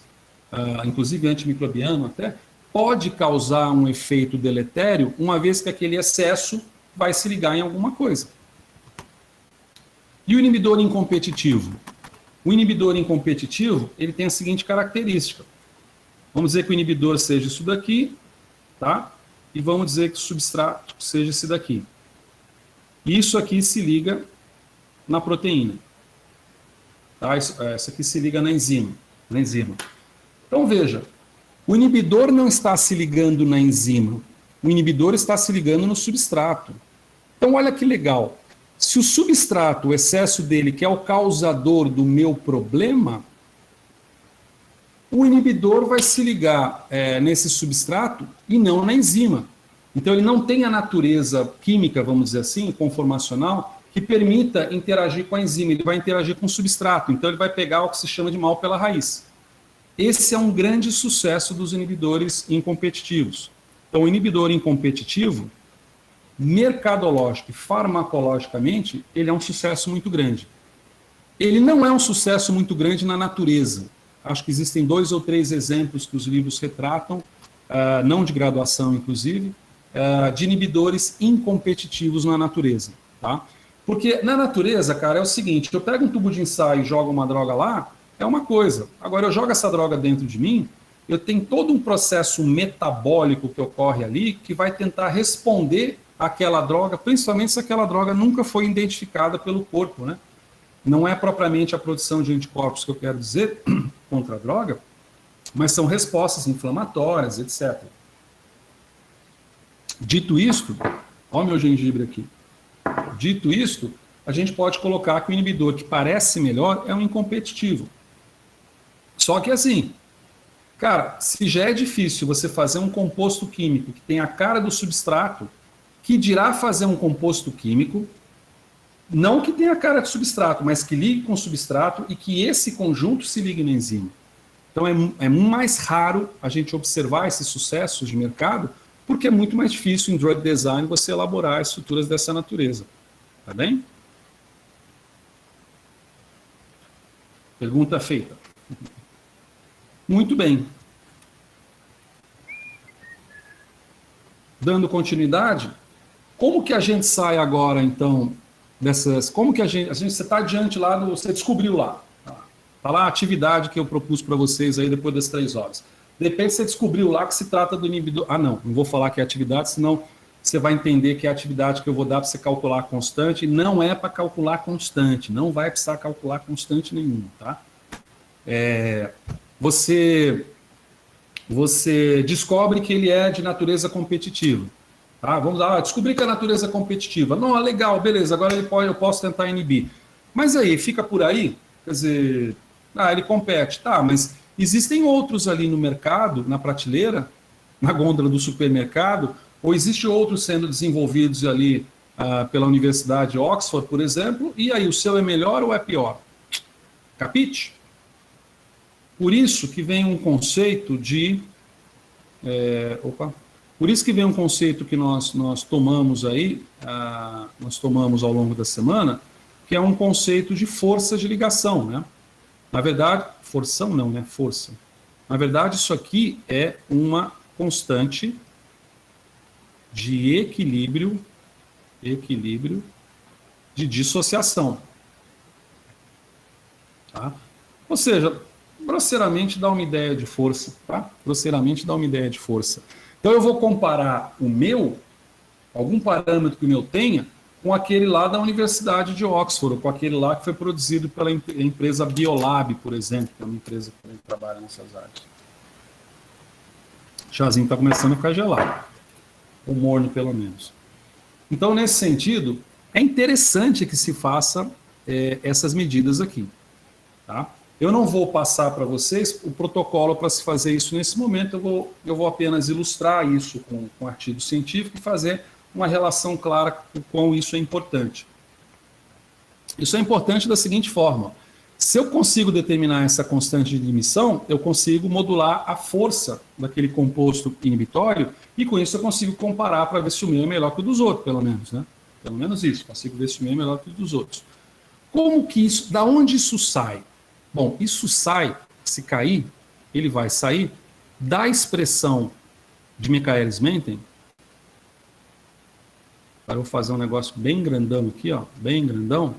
inclusive antimicrobiano até, pode causar um efeito deletério, uma vez que aquele excesso vai se ligar em alguma coisa. E o inibidor incompetitivo? O inibidor incompetitivo, ele tem a seguinte característica. Vamos dizer que o inibidor seja isso daqui, tá? E vamos dizer que o substrato seja esse daqui. Isso aqui se liga na proteína. Tá? Isso aqui se liga na enzima. Então, veja, o inibidor não está se ligando na enzima. O inibidor está se ligando no substrato. Então, olha que legal. Se o substrato, o excesso dele, que é o causador do meu problema, o inibidor vai se ligar nesse substrato e não na enzima. Então, ele não tem a natureza química, vamos dizer assim, conformacional, que permita interagir com a enzima. Ele vai interagir com o substrato. Então, ele vai pegar o que se chama de mal pela raiz. Esse é um grande sucesso dos inibidores incompetitivos. Então, o inibidor incompetitivo, mercadológico e farmacologicamente, ele é um sucesso muito grande. Ele não é um sucesso muito grande na natureza. acho que existem 2 ou 3 exemplos que os livros retratam, não de graduação, inclusive, de inibidores incompetitivos na natureza, tá? Porque na natureza, cara, é o seguinte, eu pego um tubo de ensaio e jogo uma droga lá, é uma coisa. Agora, eu jogo essa droga dentro de mim, eu tenho todo um processo metabólico que ocorre ali, que vai tentar responder àquela droga, principalmente se aquela droga nunca foi identificada pelo corpo, né? Não é propriamente a produção de anticorpos que eu quero dizer contra a droga, mas são respostas inflamatórias, etc. Dito isto, olha o meu gengibre aqui. Dito isto, a gente pode colocar que o inibidor que parece melhor é um incompetitivo. Só que assim, cara, se já é difícil você fazer um composto químico que tem a cara do substrato, que dirá fazer um composto químico, não que tenha a cara de substrato, mas que ligue com o substrato e que esse conjunto se ligue na enzima. Então é mais raro a gente observar esses sucessos de mercado, porque é muito mais difícil em drug design você elaborar estruturas dessa natureza. Tá bem? Pergunta feita. Muito bem. Dando continuidade, como que a gente sai agora, então, dessas... Como que você está diante lá, você descobriu lá. Está lá a atividade que eu propus para vocês aí depois das 3 horas. De repente você descobriu lá que se trata do inibidor... não vou falar que é atividade, senão você vai entender que é a atividade que eu vou dar para você calcular constante. Não é para calcular constante, não vai precisar calcular constante nenhum, tá? Você descobre que ele é de natureza competitiva. Tá? Vamos lá, descobri que a natureza é competitiva. Não, legal, beleza, agora eu posso tentar inibir. Mas aí, fica por aí? Quer dizer, ele compete. Tá, mas existem outros ali no mercado, na prateleira, na gôndola do supermercado, ou existe outros sendo desenvolvidos ali pela Universidade de Oxford, por exemplo, e aí, o seu é melhor ou é pior? Capite? Por isso que vem um conceito de... Por isso que vem um conceito que nós tomamos aí, nós tomamos ao longo da semana, que é um conceito de força de ligação, né? Na verdade, forção não, né? Força. Na verdade, isso aqui é uma constante de equilíbrio de dissociação. Tá? Ou seja, grosseiramente dá uma ideia de força, tá? Grosseiramente dá uma ideia de força. Então eu vou comparar algum parâmetro que o meu tenha, com aquele lá da Universidade de Oxford, ou com aquele lá que foi produzido pela empresa Biolab, por exemplo, que é uma empresa que trabalha nessas áreas. O chazinho está começando a ficar gelado. Ou morno, pelo menos. Então, nesse sentido, é interessante que se faça essas medidas aqui. Tá? Eu não vou passar para vocês o protocolo para se fazer isso nesse momento, eu vou apenas ilustrar isso com artigo científico e fazer uma relação clara com quão isso é importante. Isso é importante da seguinte forma: se eu consigo determinar essa constante de emissão, eu consigo modular a força daquele composto inibitório e com isso eu consigo comparar para ver se o meu é melhor que o dos outros, pelo menos, né? Pelo menos isso, consigo ver se o meu é melhor que o dos outros. Como que isso, da onde isso sai? Bom, isso sai, se cair, ele vai sair da expressão de Michaelis-Menten. Agora eu vou fazer um negócio bem grandão aqui, ó, bem grandão.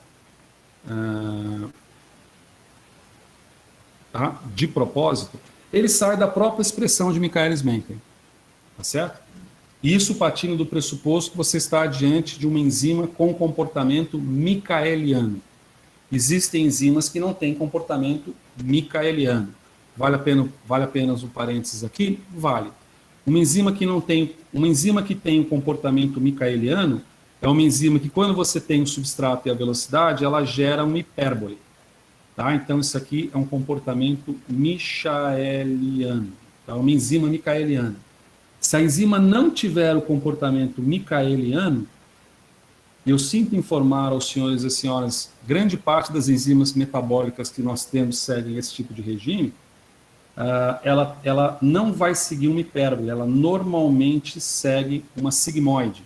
Tá? De propósito, ele sai da própria expressão de Michaelis-Menten. Tá certo? Isso partindo do pressuposto que você está diante de uma enzima com comportamento micaeliano. Existem enzimas que não têm comportamento micaeliano. Vale apenas um parênteses aqui? Vale. Uma enzima que tem um comportamento micaeliano é uma enzima que, quando você tem o substrato e a velocidade, ela gera uma hipérbole. Tá? Então, isso aqui é um comportamento michaeliano. Tá? Uma enzima micaeliana. Se a enzima não tiver o comportamento micaeliano, eu sinto informar aos senhores e senhoras, grande parte das enzimas metabólicas que nós temos seguem esse tipo de regime, ela não vai seguir uma hipérbole, ela normalmente segue uma sigmoide.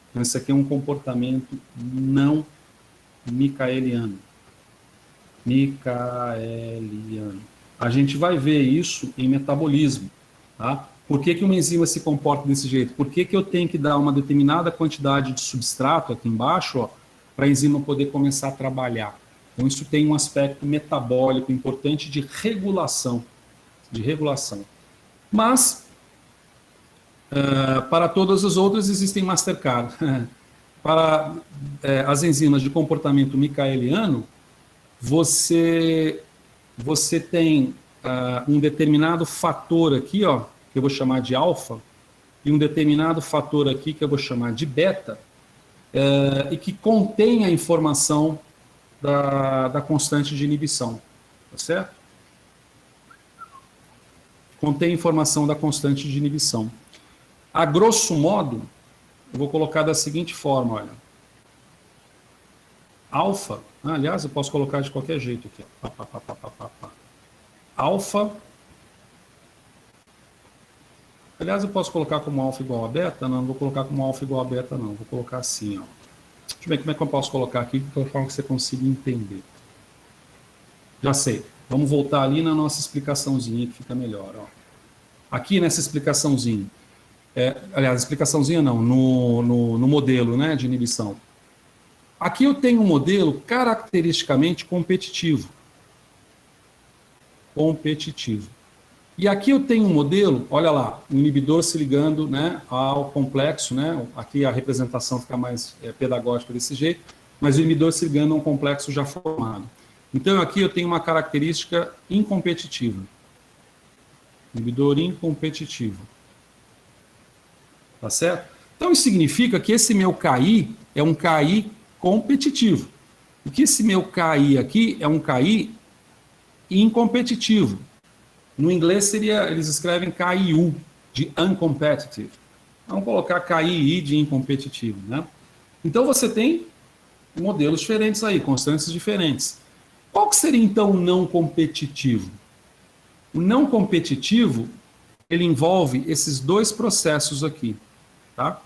Então, isso aqui é um comportamento não micaeliano. a gente vai ver isso em metabolismo, tá? Por que uma enzima se comporta desse jeito? Por que eu tenho que dar uma determinada quantidade de substrato aqui embaixo, para a enzima poder começar a trabalhar? Então, isso tem um aspecto metabólico importante de regulação. Mas, para todas as outras, existem Mastercard. Para as enzimas de comportamento micaeliano, você tem um determinado fator aqui, que eu vou chamar de alfa, e um determinado fator aqui que eu vou chamar de beta, e que contém a informação da constante de inibição, tá certo? Contém informação da constante de inibição. A grosso modo, eu vou colocar da seguinte forma, olha. Alfa, aliás, eu posso colocar de qualquer jeito aqui. Alfa. Aliás, eu posso colocar como alfa igual a beta? Não, não vou colocar como alfa igual a beta, não. Vou colocar assim, ó. Deixa eu ver como é que eu posso colocar aqui, de forma que você consiga entender. Já sei. Vamos voltar ali na nossa explicaçãozinha, que fica melhor, ó. Aqui nessa explicaçãozinha. Aliás, explicaçãozinha não, no modelo, né, de inibição. Aqui eu tenho um modelo caracteristicamente competitivo. E aqui eu tenho um modelo, olha lá, um inibidor se ligando, né, ao complexo, né, aqui a representação fica mais pedagógica desse jeito, mas o inibidor se ligando a um complexo já formado. Então aqui eu tenho uma característica incompetitiva. Inibidor incompetitivo. Tá certo? Então isso significa que esse meu KI é um KI competitivo. E que esse meu KI aqui é um KI incompetitivo. No inglês seria, eles escrevem KIU, de uncompetitive. Vamos colocar KII de incompetitivo, né? Então você tem modelos diferentes aí, constantes diferentes. Qual que seria então o não competitivo? O não competitivo, ele envolve esses dois processos aqui, tá?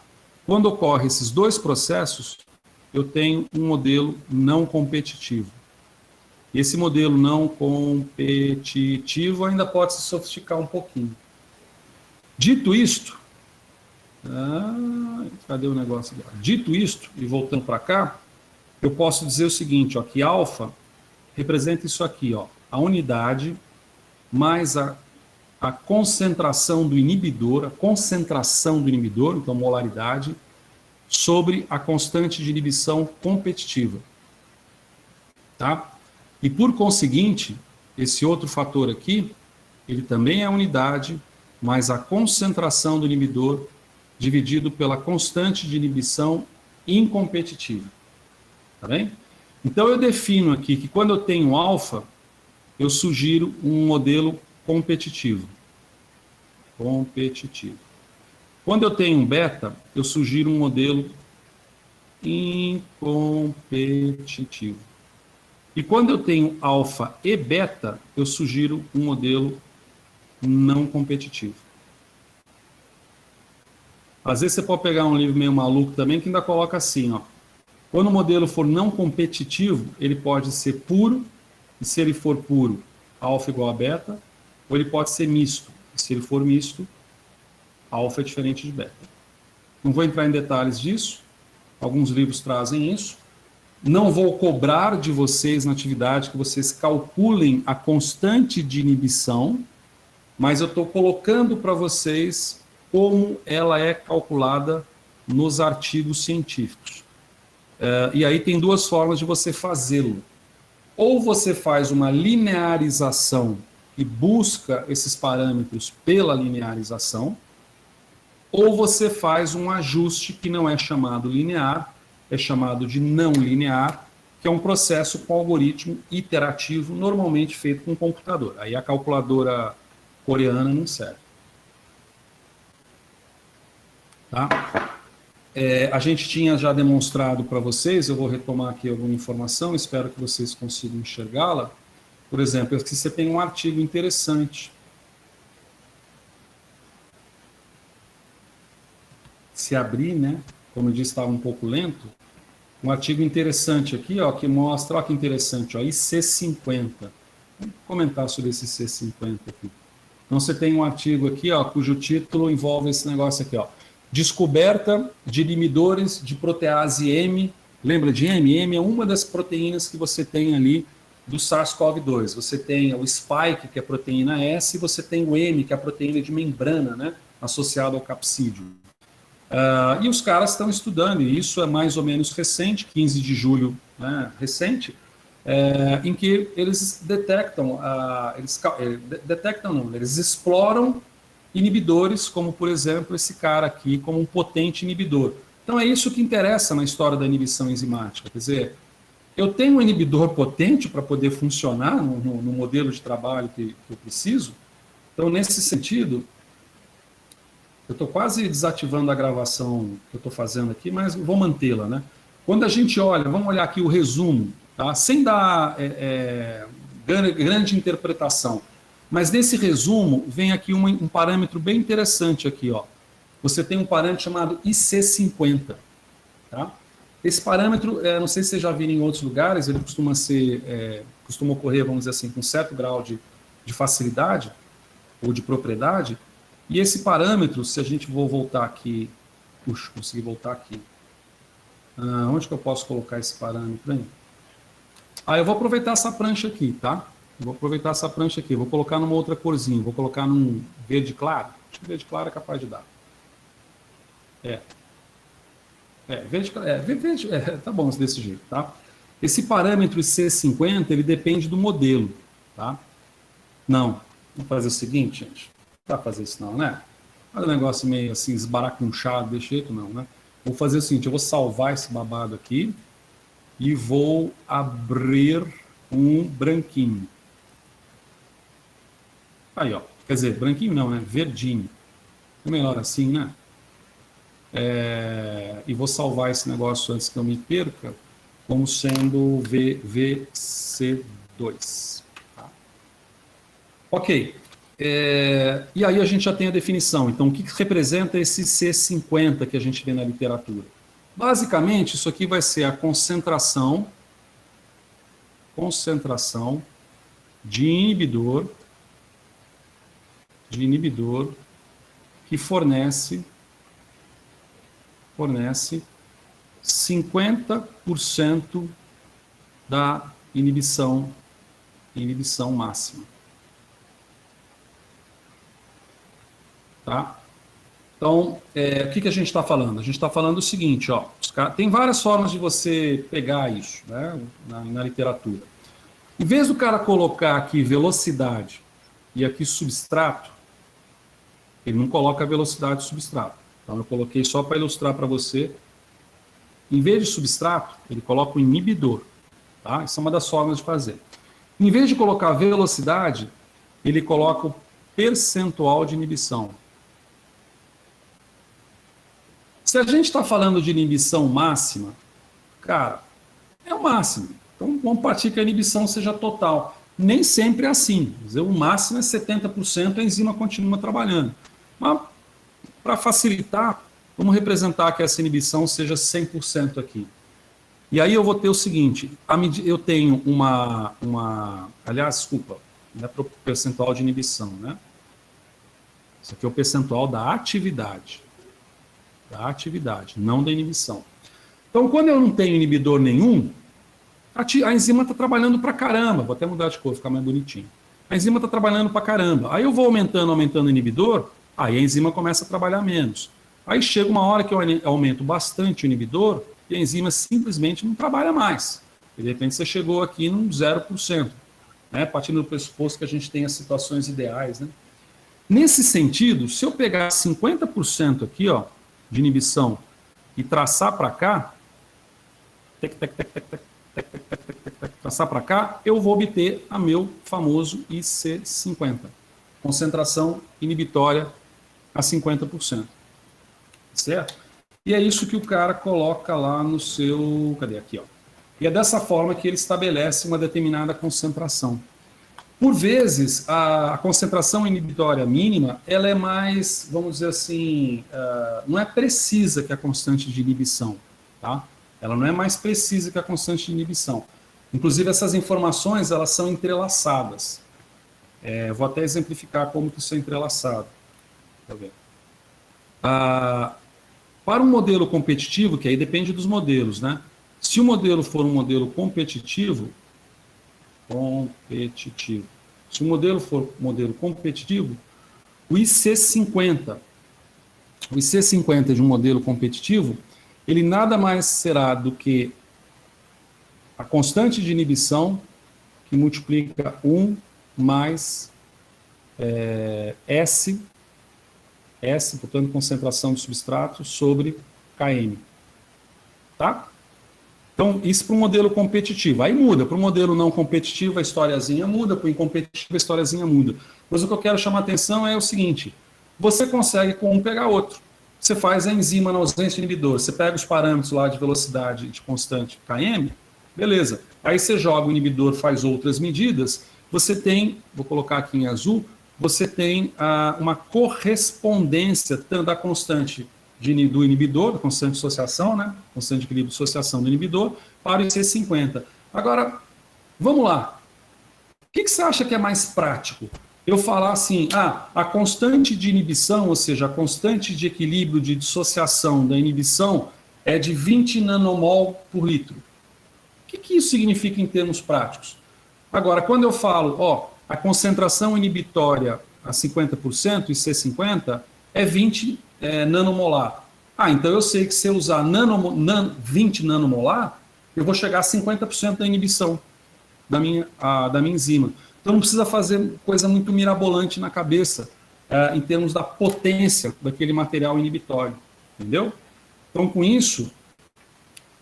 Quando ocorrem esses dois processos, eu tenho um modelo não competitivo. Esse modelo não competitivo ainda pode se sofisticar um pouquinho. Dito isto, cadê o negócio agora? Dito isto, e voltando para cá, eu posso dizer o seguinte, ó, que alfa representa isso aqui, ó, a unidade mais a concentração do inibidor, então molaridade, sobre a constante de inibição competitiva. Tá? E por conseguinte, esse outro fator aqui, ele também é a unidade mais a concentração do inibidor dividido pela constante de inibição incompetitiva. Tá bem? Então eu defino aqui que quando eu tenho alfa, eu sugiro um modelo competitivo. Quando eu tenho um beta, eu sugiro um modelo incompetitivo. E quando eu tenho alfa e beta, eu sugiro um modelo não competitivo. Às vezes você pode pegar um livro meio maluco também, que ainda coloca assim, ó. Quando o modelo for não competitivo, ele pode ser puro, e se ele for puro, alfa igual a beta, ou ele pode ser misto. E se ele for misto, alfa é diferente de beta. Não vou entrar em detalhes disso, alguns livros trazem isso. Não vou cobrar de vocês na atividade que vocês calculem a constante de inibição, mas eu estou colocando para vocês como ela é calculada nos artigos científicos. E aí tem duas formas de você fazê-lo. Ou você faz uma linearização e busca esses parâmetros pela linearização, ou você faz um ajuste que não é chamado linear, é chamado de não linear, que é um processo com algoritmo iterativo, normalmente feito com computador. Aí a calculadora coreana não serve. Tá? A gente tinha já demonstrado para vocês, eu vou retomar aqui alguma informação, espero que vocês consigam enxergá-la. Por exemplo, aqui você tem um artigo interessante. Se abrir, né? Como eu disse, estava um pouco lento. Um artigo interessante aqui, ó, que mostra, ó que interessante, ó, IC50. Vamos comentar sobre esse C50 aqui. Então, você tem um artigo aqui, ó, cujo título envolve esse negócio aqui, ó. Descoberta de inibidores de protease M. Lembra de M? M é uma das proteínas que você tem ali do SARS-CoV-2. Você tem o spike, que é a proteína S, e você tem o M, que é a proteína de membrana, né, associada ao capsídeo. E os caras estão estudando, e isso é mais ou menos recente, 15 de julho, né, recente, em que eles detectam, eles exploram inibidores, como por exemplo esse cara aqui, como um potente inibidor. Então é isso que interessa na história da inibição enzimática, quer dizer, eu tenho um inibidor potente para poder funcionar no modelo de trabalho que eu preciso. Então, nesse sentido, eu estou quase desativando a gravação que eu estou fazendo aqui, mas vou mantê-la, né? Quando a gente olha, vamos olhar aqui o resumo, tá? Sem dar grande interpretação, mas nesse resumo vem aqui um parâmetro bem interessante aqui, ó. Você tem um parâmetro chamado IC50, tá? Esse parâmetro, não sei se vocês já viram em outros lugares, ele costuma ocorrer, vamos dizer assim, com certo grau de facilidade ou de propriedade. E esse parâmetro, se a gente for voltar aqui, puxa, consegui voltar aqui. Onde que eu posso colocar esse parâmetro aí? Eu vou aproveitar essa prancha aqui, tá? Vou aproveitar essa prancha aqui, vou colocar numa outra corzinha, vou colocar num verde claro. Acho que verde claro é capaz de dar. Verde, tá bom desse jeito, tá? Esse parâmetro C50, ele depende do modelo, tá? Não, vamos fazer o seguinte, gente. Não dá pra fazer isso não, né? Faz um negócio meio assim, esbaracunchado desse jeito, não, né? Vou fazer o seguinte, eu vou salvar esse babado aqui e vou abrir um branquinho. Aí, ó. Quer dizer, branquinho não, né? Verdinho. É melhor assim, né? E vou salvar esse negócio antes que eu me perca, como sendo VVC2. Tá? Ok. E aí a gente já tem a definição. Então, o que representa esse C50 que a gente vê na literatura? Basicamente, isso aqui vai ser a concentração de inibidor que fornece 50% da inibição máxima. Tá? Então, o que a gente está falando? A gente está falando o seguinte, ó, tem várias formas de você pegar isso, né, na literatura. Em vez do cara colocar aqui velocidade e aqui substrato, ele não coloca a velocidade do substrato. Então, eu coloquei só para ilustrar para você. Em vez de substrato, ele coloca o inibidor. Tá? Isso é uma das formas de fazer. Em vez de colocar velocidade, ele coloca o percentual de inibição. Se a gente está falando de inibição máxima, cara, é o máximo. Então, vamos partir que a inibição seja total. Nem sempre é assim. Quer dizer, o máximo é 70%, a enzima continua trabalhando. Mas, para facilitar, vamos representar que essa inibição seja 100% aqui. E aí eu vou ter o seguinte, eu tenho aliás, desculpa, não é para o percentual de inibição, né? Isso aqui é o percentual da atividade. Não da inibição. Então, quando eu não tenho inibidor nenhum, a enzima está trabalhando para caramba. Vou até mudar de cor, ficar mais bonitinho. A enzima está trabalhando para caramba. Aí eu vou aumentando o inibidor, aí a enzima começa a trabalhar menos. Aí chega uma hora que eu aumento bastante o inibidor e a enzima simplesmente não trabalha mais. E de repente você chegou aqui num 0%, né? Partindo do pressuposto que a gente tem as situações ideais, né? Nesse sentido, se eu pegar 50% aqui, ó, de inibição e traçar para cá, traçar para cá, eu vou obter a meu famoso IC50. Concentração inibitória a 50%. Certo? E é isso que o cara coloca lá no seu... Cadê? Aqui, ó. E é dessa forma que ele estabelece uma determinada concentração. Por vezes, a concentração inibitória mínima, ela é mais, vamos dizer assim, não é precisa que a constante de inibição, tá? Ela não é mais precisa que a constante de inibição. Inclusive, essas informações, elas são entrelaçadas. Vou até exemplificar como que isso é entrelaçado. Tá vendo? Para um modelo competitivo, que aí depende dos modelos, né? Se o modelo for um modelo competitivo, se o modelo for um modelo competitivo, o IC50 de um modelo competitivo, ele nada mais será do que a constante de inibição que multiplica 1 mais S, portanto, concentração de substrato, sobre Km. Tá? Então, isso para o modelo competitivo. Aí muda. Para o modelo não competitivo, a historiazinha muda. Para o incompetitivo, a historiazinha muda. Mas o que eu quero chamar a atenção é o seguinte. Você consegue com um pegar outro. Você faz a enzima na ausência de inibidor. Você pega os parâmetros lá de velocidade de constante Km, beleza. Aí você joga o inibidor, faz outras medidas. Você tem, vou colocar aqui em azul, você tem uma correspondência tanto da constante do inibidor, da constante de dissociação, né? Constante de equilíbrio de dissociação do inibidor, para o IC50. Agora, vamos lá. O que você acha que é mais prático? Eu falar assim, a constante de inibição, ou seja, a constante de equilíbrio de dissociação da inibição é de 20 nanomol por litro. O que isso significa em termos práticos? Agora, quando eu falo, a concentração inibitória a 50%, IC50, é 20 nanomolar. Então eu sei que se eu usar 20 nanomolar, eu vou chegar a 50% da inibição da minha enzima. Então não precisa fazer coisa muito mirabolante na cabeça, em termos da potência daquele material inibitório. Entendeu? Então, com isso,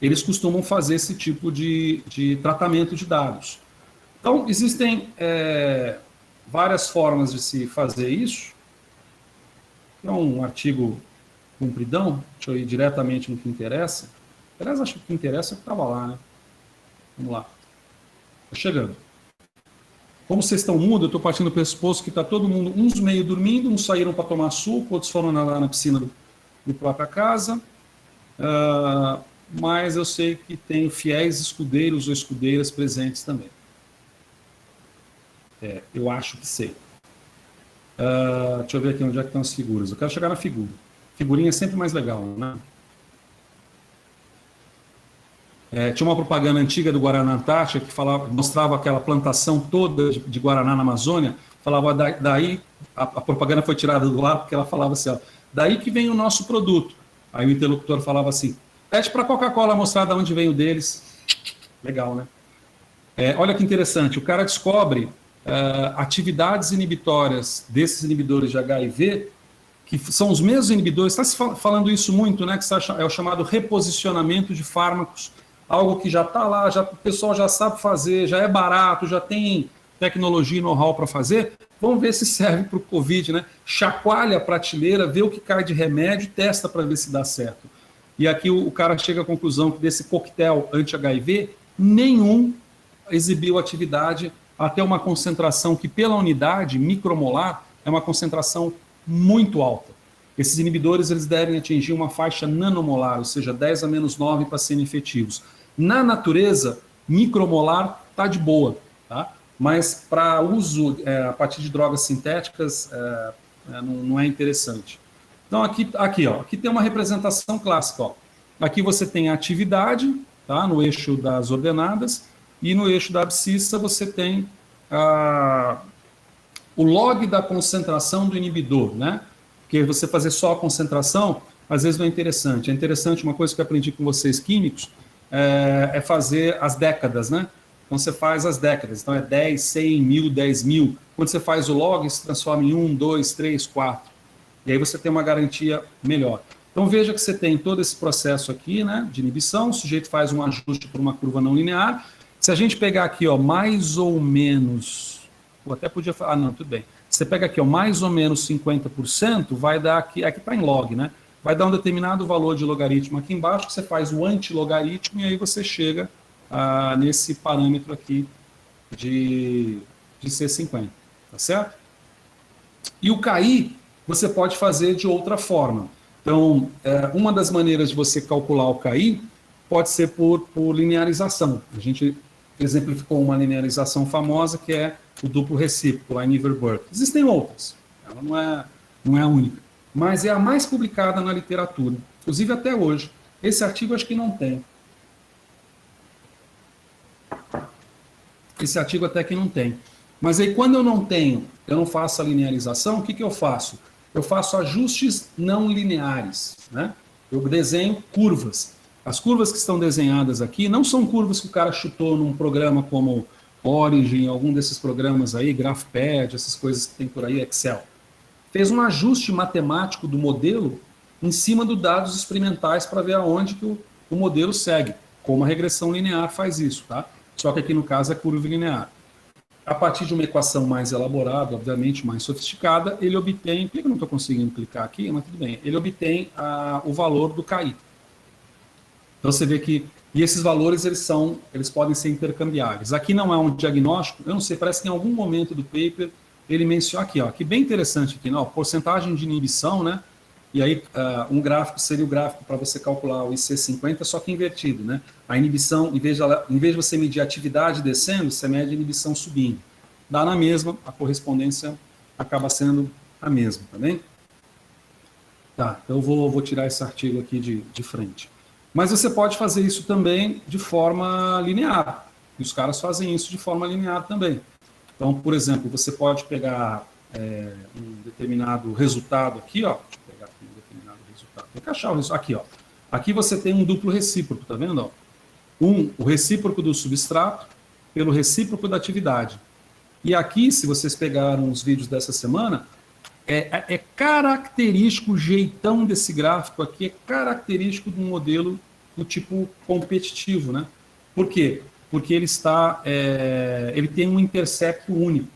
eles costumam fazer esse tipo de tratamento de dados. Então, existem várias formas de se fazer isso. É um artigo compridão, deixa eu ir diretamente no que interessa. Aliás, acho que o que interessa é o que estava lá, né? Vamos lá. Estou chegando. Como vocês estão mudos, eu estou partindo do pressuposto que está todo mundo, uns meio dormindo, uns saíram para tomar suco, outros foram nadar na piscina do própria casa. Mas eu sei que tem fiéis escudeiros ou escudeiras presentes também. Eu acho que sei. Deixa eu ver aqui onde é que estão as figuras. Eu quero chegar na figura. Figurinha é sempre mais legal, né? Tinha uma propaganda antiga do Guaraná Antártica que mostrava aquela plantação toda de Guaraná na Amazônia. Falava daí, a propaganda foi tirada do ar porque ela falava assim, daí que vem o nosso produto. Aí o interlocutor falava assim, pede para a Coca-Cola mostrar de onde vem o deles. Legal, né? Olha que interessante, o cara descobre atividades inibitórias desses inibidores de HIV, que são os mesmos inibidores, está se falando isso muito, né? Que é o chamado reposicionamento de fármacos, algo que já está lá, o pessoal já sabe fazer, já é barato, já tem tecnologia e know-how para fazer. Vamos ver se serve para o Covid, né? Chacoalha a prateleira, vê o que cai de remédio e testa para ver se dá certo. E aqui o cara chega à conclusão que desse coquetel anti-HIV, nenhum exibiu atividade até uma concentração que, pela unidade micromolar, é uma concentração muito alta. Esses inibidores eles devem atingir uma faixa nanomolar, ou seja, 10 a menos 9 para serem efetivos. Na natureza, micromolar está de boa, tá? Mas para uso a partir de drogas sintéticas não é interessante. Então, aqui tem uma representação clássica. Aqui você tem a atividade, tá, no eixo das ordenadas, e no eixo da abscissa você tem o log da concentração do inibidor, né? Porque você fazer só a concentração, às vezes não é interessante. É interessante, uma coisa que eu aprendi com vocês químicos, é fazer as décadas, né? Então você faz as décadas, então é 10, 100, 1000, 10.000. Quando você faz o log, isso se transforma em 1, 2, 3, 4. E aí você tem uma garantia melhor. Então veja que você tem todo esse processo aqui, né, de inibição, o sujeito faz um ajuste por uma curva não linear. Se a gente pegar aqui, mais ou menos, até podia falar, não, tudo bem. Você pega aqui, mais ou menos 50%, vai dar aqui está em log, né? Vai dar um determinado valor de logaritmo aqui embaixo, que você faz o antilogaritmo e aí você chega nesse parâmetro aqui de C50, tá certo? E o KI você pode fazer de outra forma. Então, uma das maneiras de você calcular o KI pode ser por linearização. A gente exemplificou uma linearização famosa, que é o duplo recíproco, lá em Niver-Burke. Existem outras, ela não é a única, mas é a mais publicada na literatura, inclusive até hoje. Esse artigo acho que não tem. Esse artigo até que não tem. Mas aí quando eu não tenho, eu não faço a linearização, o que eu faço? Eu faço ajustes não lineares, né? Eu desenho curvas. As curvas que estão desenhadas aqui não são curvas que o cara chutou num programa como Origin, algum desses programas aí, GraphPad, essas coisas que tem por aí, Excel. Fez um ajuste matemático do modelo em cima dos dados experimentais para ver aonde que o modelo segue, como a regressão linear faz isso, tá? Só que aqui no caso é curva linear. A partir de uma equação mais elaborada, obviamente mais sofisticada, ele obtém, por que eu não estou conseguindo clicar aqui, mas tudo bem, ele obtém o valor do KI. Então você vê que, e esses valores eles podem ser intercambiáveis. Aqui não é um diagnóstico, eu não sei, parece que em algum momento do paper ele menciona aqui, ó, que bem interessante aqui, ó, porcentagem de inibição, né? E aí um gráfico seria o gráfico para você calcular o IC50, só que invertido, né? A inibição, em vez de você medir a atividade descendo, você mede a inibição subindo. Dá na mesma, a correspondência acaba sendo a mesma, tá bem? Tá, então eu vou tirar esse artigo aqui de frente. Mas você pode fazer isso também de forma linear. E os caras fazem isso de forma linear também. Então, por exemplo, você pode pegar um determinado resultado aqui, ó. Deixa eu pegar aqui um determinado resultado. Vou encaixar o resultado. Aqui, ó. Aqui você tem um duplo recíproco, tá vendo? Ó? O recíproco do substrato pelo recíproco da atividade. E aqui, se vocês pegaram os vídeos dessa semana, é característico o jeitão desse gráfico aqui, é característico de um modelo do tipo competitivo, né? Por quê? Porque ele tem um intercepto único.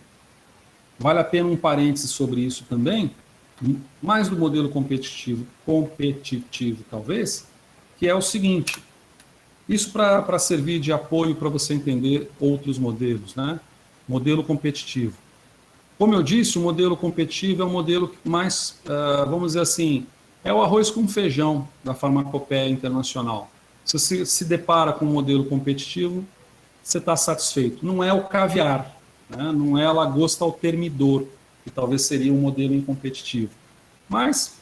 Vale a pena um parêntese sobre isso também, mais do modelo competitivo talvez, que é o seguinte, isso para servir de apoio para você entender outros modelos, né? Modelo competitivo. Como eu disse, o modelo competitivo é um modelo mais, vamos dizer assim, é o arroz com feijão da farmacopeia internacional. Se você se depara com um modelo competitivo, você está satisfeito. Não é o caviar, né? Não é a lagosta ao termidor, que talvez seria um modelo incompetitivo. Mas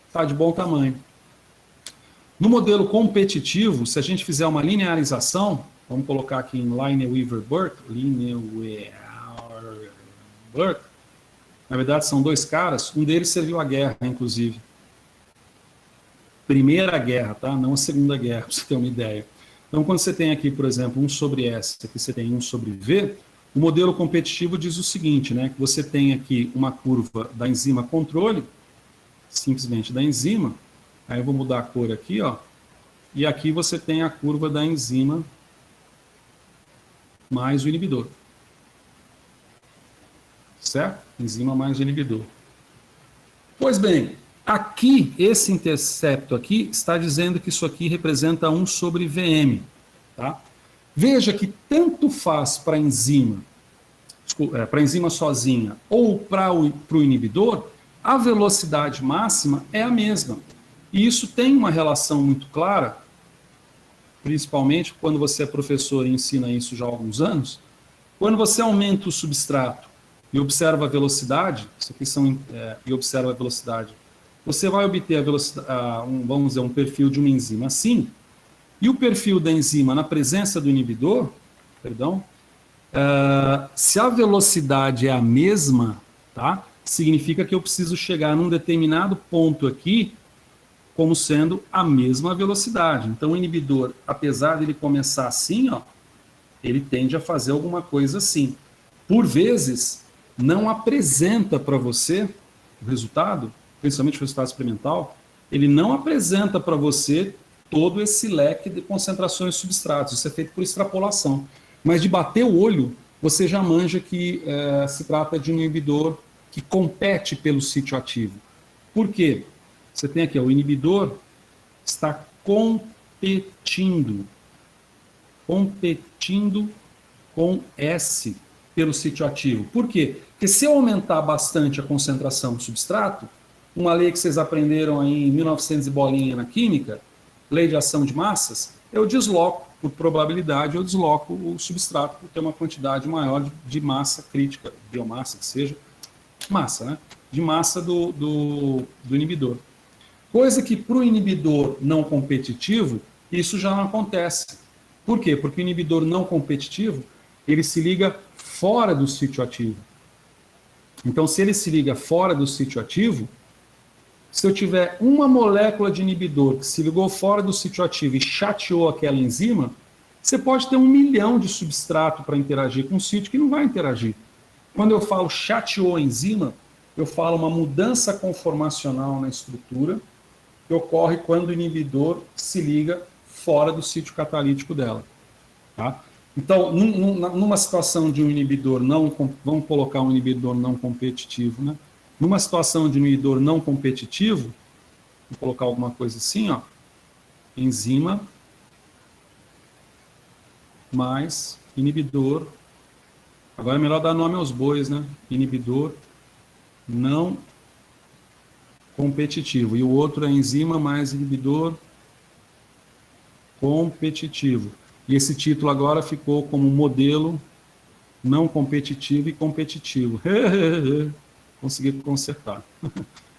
está de bom tamanho. No modelo competitivo, se a gente fizer uma linearização, vamos colocar aqui em Lineweaver-Burke, na verdade são dois caras, um deles serviu à guerra, inclusive. Primeira guerra, tá? Não a Segunda Guerra, para você ter uma ideia. Então, quando você tem aqui, por exemplo, 1 sobre S, aqui você tem 1 sobre V, o modelo competitivo diz o seguinte, né? Que você tem aqui uma curva da enzima controle, simplesmente da enzima, aí eu vou mudar a cor aqui, ó, e aqui você tem a curva da enzima mais o inibidor. Certo? Enzima mais o inibidor. Pois bem, aqui, esse intercepto aqui, está dizendo que isso aqui representa 1 sobre Vm. Tá? Veja que tanto faz para a enzima sozinha ou para o inibidor, a velocidade máxima é a mesma. E isso tem uma relação muito clara, principalmente quando você é professor e ensina isso já há alguns anos, quando você aumenta o substrato e observa a velocidade, isso aqui e observa a velocidade, você vai obter a velocidade, vamos dizer, um perfil de uma enzima assim, e o perfil da enzima na presença do inibidor, se a velocidade é a mesma, tá? Significa que eu preciso chegar num determinado ponto aqui como sendo a mesma velocidade. Então o inibidor, apesar de ele começar assim, ó, ele tende a fazer alguma coisa assim. Por vezes, não apresenta para você o resultado, principalmente o resultado experimental, ele não apresenta para você todo esse leque de concentrações de substratos. Isso é feito por extrapolação. Mas de bater o olho, você já manja que se trata de um inibidor que compete pelo sítio ativo. Por quê? Você tem aqui, ó, o inibidor está competindo com S pelo sítio ativo. Por quê? Porque se eu aumentar bastante a concentração do substrato, uma lei que vocês aprenderam aí em 1900 e bolinha na química, lei de ação de massas, eu desloco, por probabilidade, eu desloco o substrato por ter uma quantidade maior de massa crítica, biomassa que seja, massa, né? De massa do inibidor. Coisa que para o inibidor não competitivo, isso já não acontece. Por quê? Porque o inibidor não competitivo, ele se liga fora do sítio ativo. Então, se ele se liga fora do sítio ativo, se eu tiver uma molécula de inibidor que se ligou fora do sítio ativo e chateou aquela enzima, você pode ter 1 milhão de substrato para interagir com o sítio que não vai interagir. Quando eu falo chateou a enzima, eu falo uma mudança conformacional na estrutura que ocorre quando o inibidor se liga fora do sítio catalítico dela. Tá? Então, numa situação de um inibidor não, vamos colocar um inibidor não competitivo, né? Numa situação de um inibidor não competitivo, vou colocar alguma coisa assim, ó, enzima mais inibidor. Agora é melhor dar nome aos bois, né? Inibidor não competitivo. E o outro é enzima mais inibidor competitivo. E esse título agora ficou como modelo não competitivo e competitivo. Consegui consertar.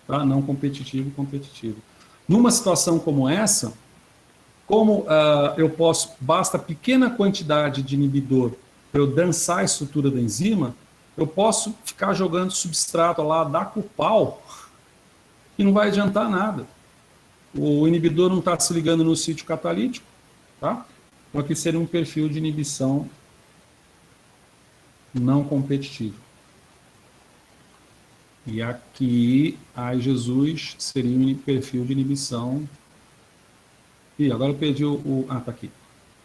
Tá? Não competitivo e competitivo. Numa situação como essa, como eu posso, basta pequena quantidade de inibidor para eu dançar a estrutura da enzima, eu posso ficar jogando substrato lá, dar com o pau, e não vai adiantar nada. O inibidor não está se ligando no sítio catalítico, tá? Então aqui seria um perfil de inibição não competitivo. E aqui, ai Jesus, seria um perfil de inibição. Ih, agora eu perdi ah, tá aqui.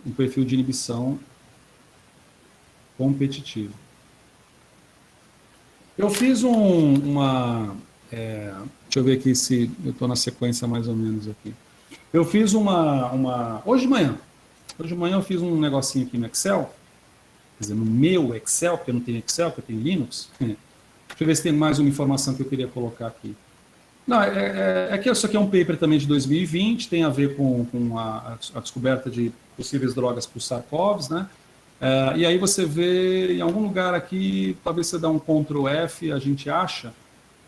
Um perfil de inibição competitivo. Eu fiz deixa eu ver aqui se eu estou na sequência mais ou menos aqui. Eu fiz hoje de manhã eu fiz um negocinho aqui no Excel, quer dizer, no meu Excel, porque eu não tenho Excel, porque eu tenho Linux. Deixa eu ver se tem mais uma informação que eu queria colocar aqui. Não, que isso aqui é um paper também de 2020, tem a ver com a descoberta de possíveis drogas para os SARS-CoVs, né? E aí você vê em algum lugar aqui, talvez você dá um Ctrl F, a gente acha,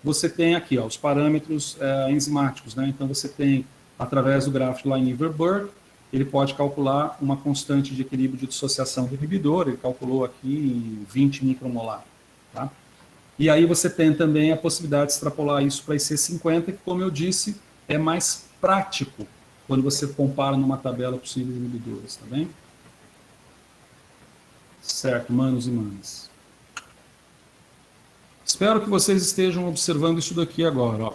você tem aqui ó, os parâmetros enzimáticos, né? Então você tem, através do gráfico de Lineweaver-Burke, ele pode calcular uma constante de equilíbrio de dissociação do inibidor, ele calculou aqui em 20 micromolar, tá? E aí você tem também a possibilidade de extrapolar isso para IC50, que, como eu disse, é mais prático quando você compara numa tabela possíveis inibidores, tá bem? Certo, manos e manas. Espero que vocês estejam observando isso daqui agora, ó.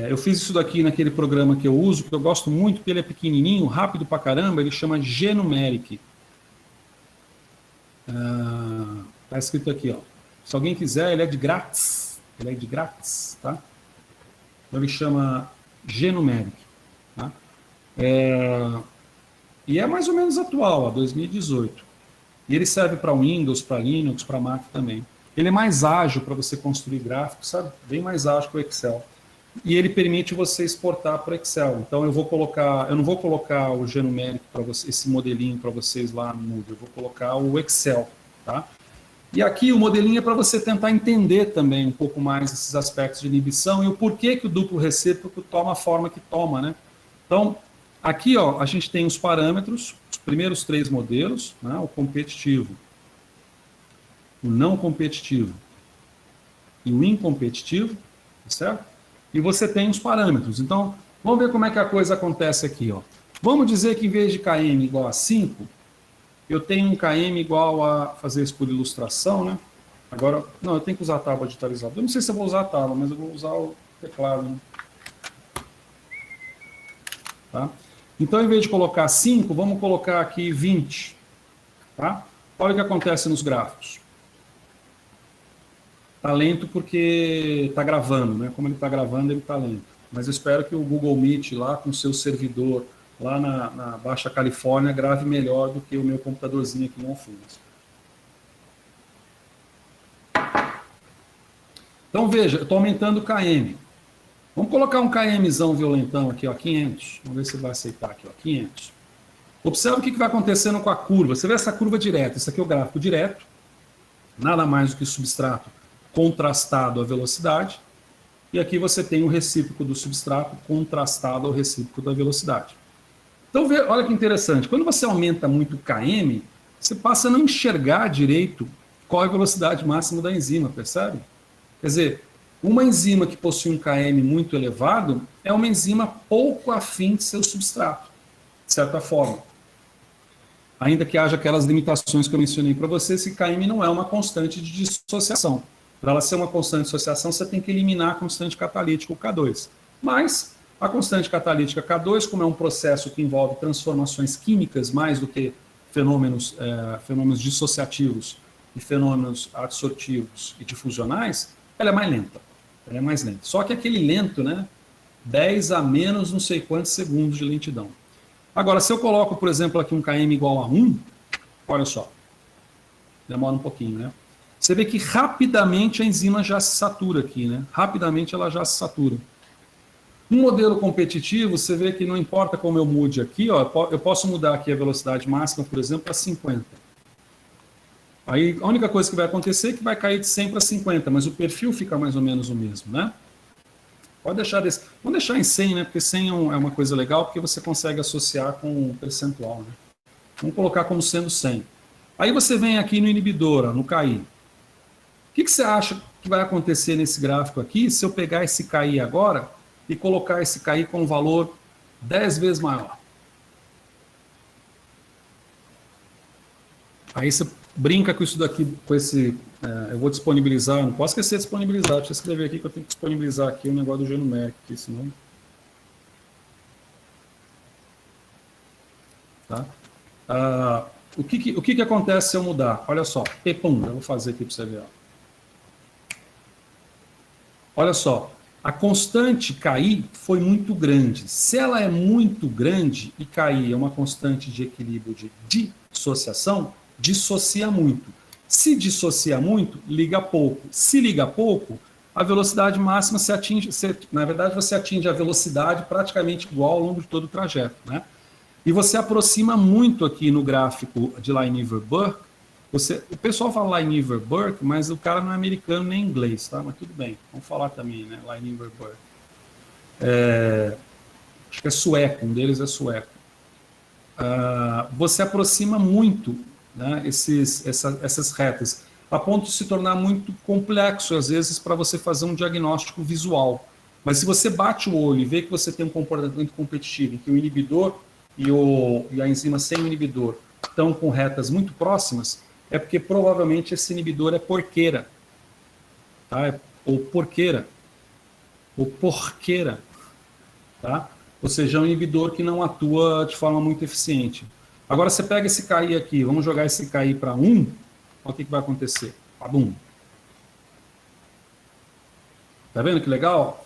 Eu fiz isso daqui naquele programa que eu uso, que eu gosto muito, porque ele é pequenininho, rápido pra caramba, ele chama Genumeric. Tá escrito aqui, ó. Se alguém quiser, ele é de grátis. Ele é de grátis, tá? Então ele chama Genumeric, tá? E é mais ou menos atual, ó, 2018. E ele serve para Windows, para Linux, para Mac também. Ele é mais ágil para você construir gráficos, sabe? Bem mais ágil que o Excel. E ele permite você exportar para o Excel. Então eu não vou colocar o Genumeric para você, esse modelinho para vocês lá no Moodle, eu vou colocar o Excel, tá? E aqui o modelinho é para você tentar entender também um pouco mais esses aspectos de inibição e o porquê que o duplo recíproco toma a forma que toma, né? Então, aqui ó, a gente tem os parâmetros, os primeiros 3 modelos, né? O competitivo, o não competitivo e o incompetitivo, certo? E você tem os parâmetros. Então, vamos ver como é que a coisa acontece aqui, ó. Vamos dizer que em vez de Km igual a 5, eu tenho um Km igual a fazer isso por ilustração, né? Agora, não, eu tenho que usar a tábua digitalizada. Eu não sei se eu vou usar a tábua, mas eu vou usar o teclado, né? Tá? Então, em vez de colocar 5, vamos colocar aqui 20. Tá? Olha o que acontece nos gráficos. Está lento porque está gravando, né? Como ele está gravando, ele está lento. Mas eu espero que o Google Meet lá com o seu servidor lá na Baixa Califórnia grave melhor do que o meu computadorzinho aqui no fundo. Então veja, eu estou aumentando o KM. Vamos colocar um KMzão violentão aqui, ó, 500. Vamos ver se vai aceitar aqui, ó, 500. Observe o que vai acontecendo com a curva. Você vê essa curva direta. Isso aqui é o gráfico direto. Nada mais do que substrato contrastado à velocidade. E aqui você tem o recíproco do substrato contrastado ao recíproco da velocidade. Então, olha que interessante. Quando você aumenta muito o Km, você passa a não enxergar direito qual é a velocidade máxima da enzima, percebe? Quer dizer, uma enzima que possui um Km muito elevado é uma enzima pouco afim de seu substrato, de certa forma. Ainda que haja aquelas limitações que eu mencionei para você, esse Km não é uma constante de dissociação. Para ela ser uma constante de dissociação, você tem que eliminar a constante catalítica, o K2. Mas a constante catalítica K2, como é um processo que envolve transformações químicas mais do que fenômenos dissociativos e fenômenos adsortivos e difusionais, ela é mais lenta. Ela é mais lenta. Só que aquele lento, né? 10 a menos não sei quantos segundos de lentidão. Agora, se eu coloco, por exemplo, aqui um Km igual a 1, olha só, demora um pouquinho, né? Você vê que rapidamente a enzima já se satura aqui, né? Rapidamente ela já se satura. No modelo competitivo, você vê que não importa como eu mude aqui, ó, eu posso mudar aqui a velocidade máxima, por exemplo, para 50. Aí a única coisa que vai acontecer é que vai cair de 100 para 50, mas o perfil fica mais ou menos o mesmo, né? Pode deixar desse. Vamos deixar em 100, né? Porque 100 é uma coisa legal, porque você consegue associar com o percentual, né? Vamos colocar como sendo 100. Aí você vem aqui no inibidor, ó, no KI. O que você acha que vai acontecer nesse gráfico aqui se eu pegar esse KI agora e colocar esse KI com um valor 10 vezes maior? Aí você brinca com isso daqui, com esse... eu vou disponibilizar, não posso esquecer de disponibilizar, deixa eu escrever aqui que eu tenho que disponibilizar aqui o negócio do genumérico, aqui, senão... Tá? O que acontece se eu mudar? Olha só, pum, eu vou fazer aqui para você ver. Ó. Olha só, a constante KI foi muito grande. Se ela é muito grande, e KI é uma constante de equilíbrio de dissociação, dissocia muito. Se dissocia muito, liga pouco. Se liga pouco, a velocidade máxima se atinge, na verdade você atinge a velocidade praticamente igual ao longo de todo o trajeto, né? E você aproxima muito aqui no gráfico de Lineweaver-Burke. O pessoal fala Lineweaver-Burke, mas o cara não é americano nem inglês, tá? Mas tudo bem, vamos falar também, né? Lineweaver-Burke. Acho que é sueco, um deles é sueco. Você aproxima muito, né, essas retas, a ponto de se tornar muito complexo, às vezes, para você fazer um diagnóstico visual. Mas se você bate o olho e vê que você tem um comportamento competitivo, em que o inibidor e a enzima sem inibidor estão com retas muito próximas, é porque provavelmente esse inibidor é porqueira. Tá? Ou porqueira. Ou porqueira. Tá? Ou seja, é um inibidor que não atua de forma muito eficiente. Agora você pega esse KI aqui, vamos jogar esse KI para 1, olha o que vai acontecer. Pabum. Tá vendo que legal?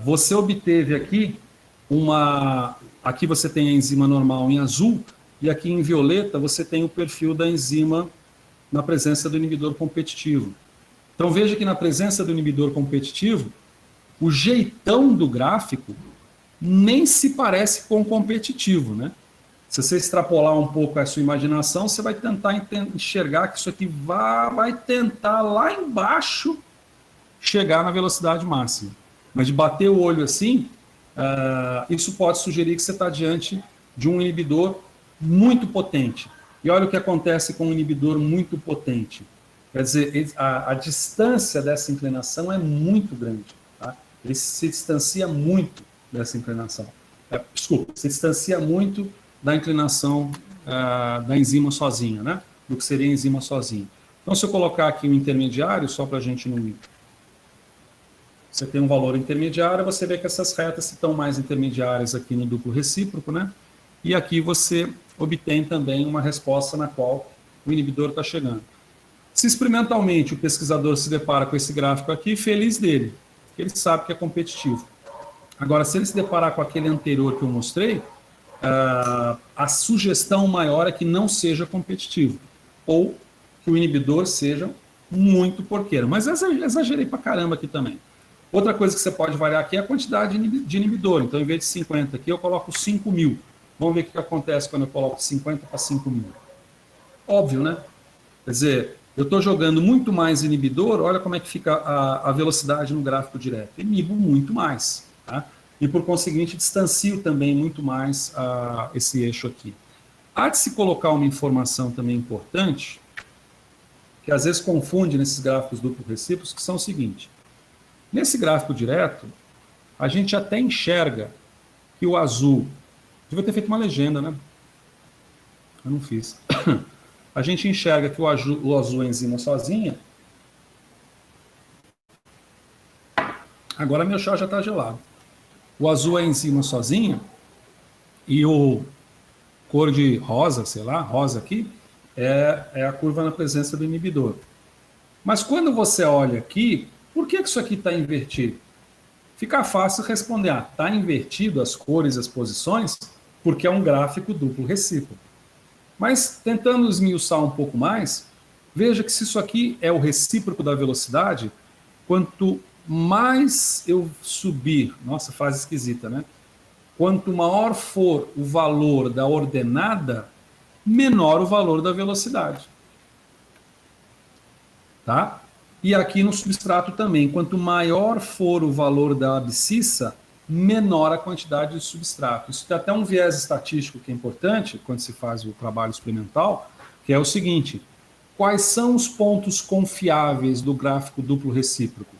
Você obteve aqui aqui você tem a enzima normal em azul, e aqui em violeta você tem o perfil da enzima na presença do inibidor competitivo. Então veja que na presença do inibidor competitivo, o jeitão do gráfico nem se parece com o competitivo, né? Se você extrapolar um pouco a sua imaginação, você vai tentar enxergar que isso aqui vai tentar lá embaixo chegar na velocidade máxima. Mas de bater o olho assim, isso pode sugerir que você está diante de um inibidor muito potente. E olha o que acontece com um inibidor muito potente. Quer dizer, a distância dessa inclinação é muito grande. Tá? Ele se distancia muito dessa inclinação. Desculpa, se distancia muito da inclinação da enzima sozinha, né? Do que seria a enzima sozinha. Então, se eu colocar aqui um intermediário, só para a gente não... Você tem um valor intermediário, você vê que essas retas estão mais intermediárias aqui no duplo recíproco, né? E aqui você obtém também uma resposta na qual o inibidor está chegando. Se experimentalmente o pesquisador se depara com esse gráfico aqui, feliz dele, porque ele sabe que é competitivo. Agora, se ele se deparar com aquele anterior que eu mostrei, a sugestão maior é que não seja competitivo, ou que o inibidor seja muito porqueiro. Mas exagerei pra caramba aqui também. Outra coisa que você pode variar aqui é a quantidade de inibidor. Então, em vez de 50 aqui, eu coloco 5.000. Vamos ver o que acontece quando eu coloco 50 para 5.000. Óbvio, né? Quer dizer, eu estou jogando muito mais inibidor, olha como é que fica a velocidade no gráfico direto. Inibo muito mais. Tá? E, por conseguinte, distancio também muito mais esse eixo aqui. Há de se colocar uma informação também importante, que às vezes confunde nesses gráficos duplo recíprocos, que são o seguinte. Nesse gráfico direto, a gente até enxerga que o azul... Devia ter feito uma legenda, né? Eu não fiz. A gente enxerga que o azul é enzima sozinha. Agora meu chá já está gelado. O azul é enzima sozinha e o cor de rosa, sei lá, rosa aqui, é a curva na presença do inibidor. Mas quando você olha aqui, por que isso aqui está invertido? Fica fácil responder, está invertido as cores e as posições, porque é um gráfico duplo recíproco. Mas, tentando esmiuçar um pouco mais, veja que se isso aqui é o recíproco da velocidade, quanto mais eu subir, nossa, frase esquisita, né? Quanto maior for o valor da ordenada, menor o valor da velocidade. Tá? E aqui no substrato também, quanto maior for o valor da abscissa, menor a quantidade de substrato. Isso tem até um viés estatístico que é importante quando se faz o trabalho experimental, que é o seguinte: quais são os pontos confiáveis do gráfico duplo recíproco?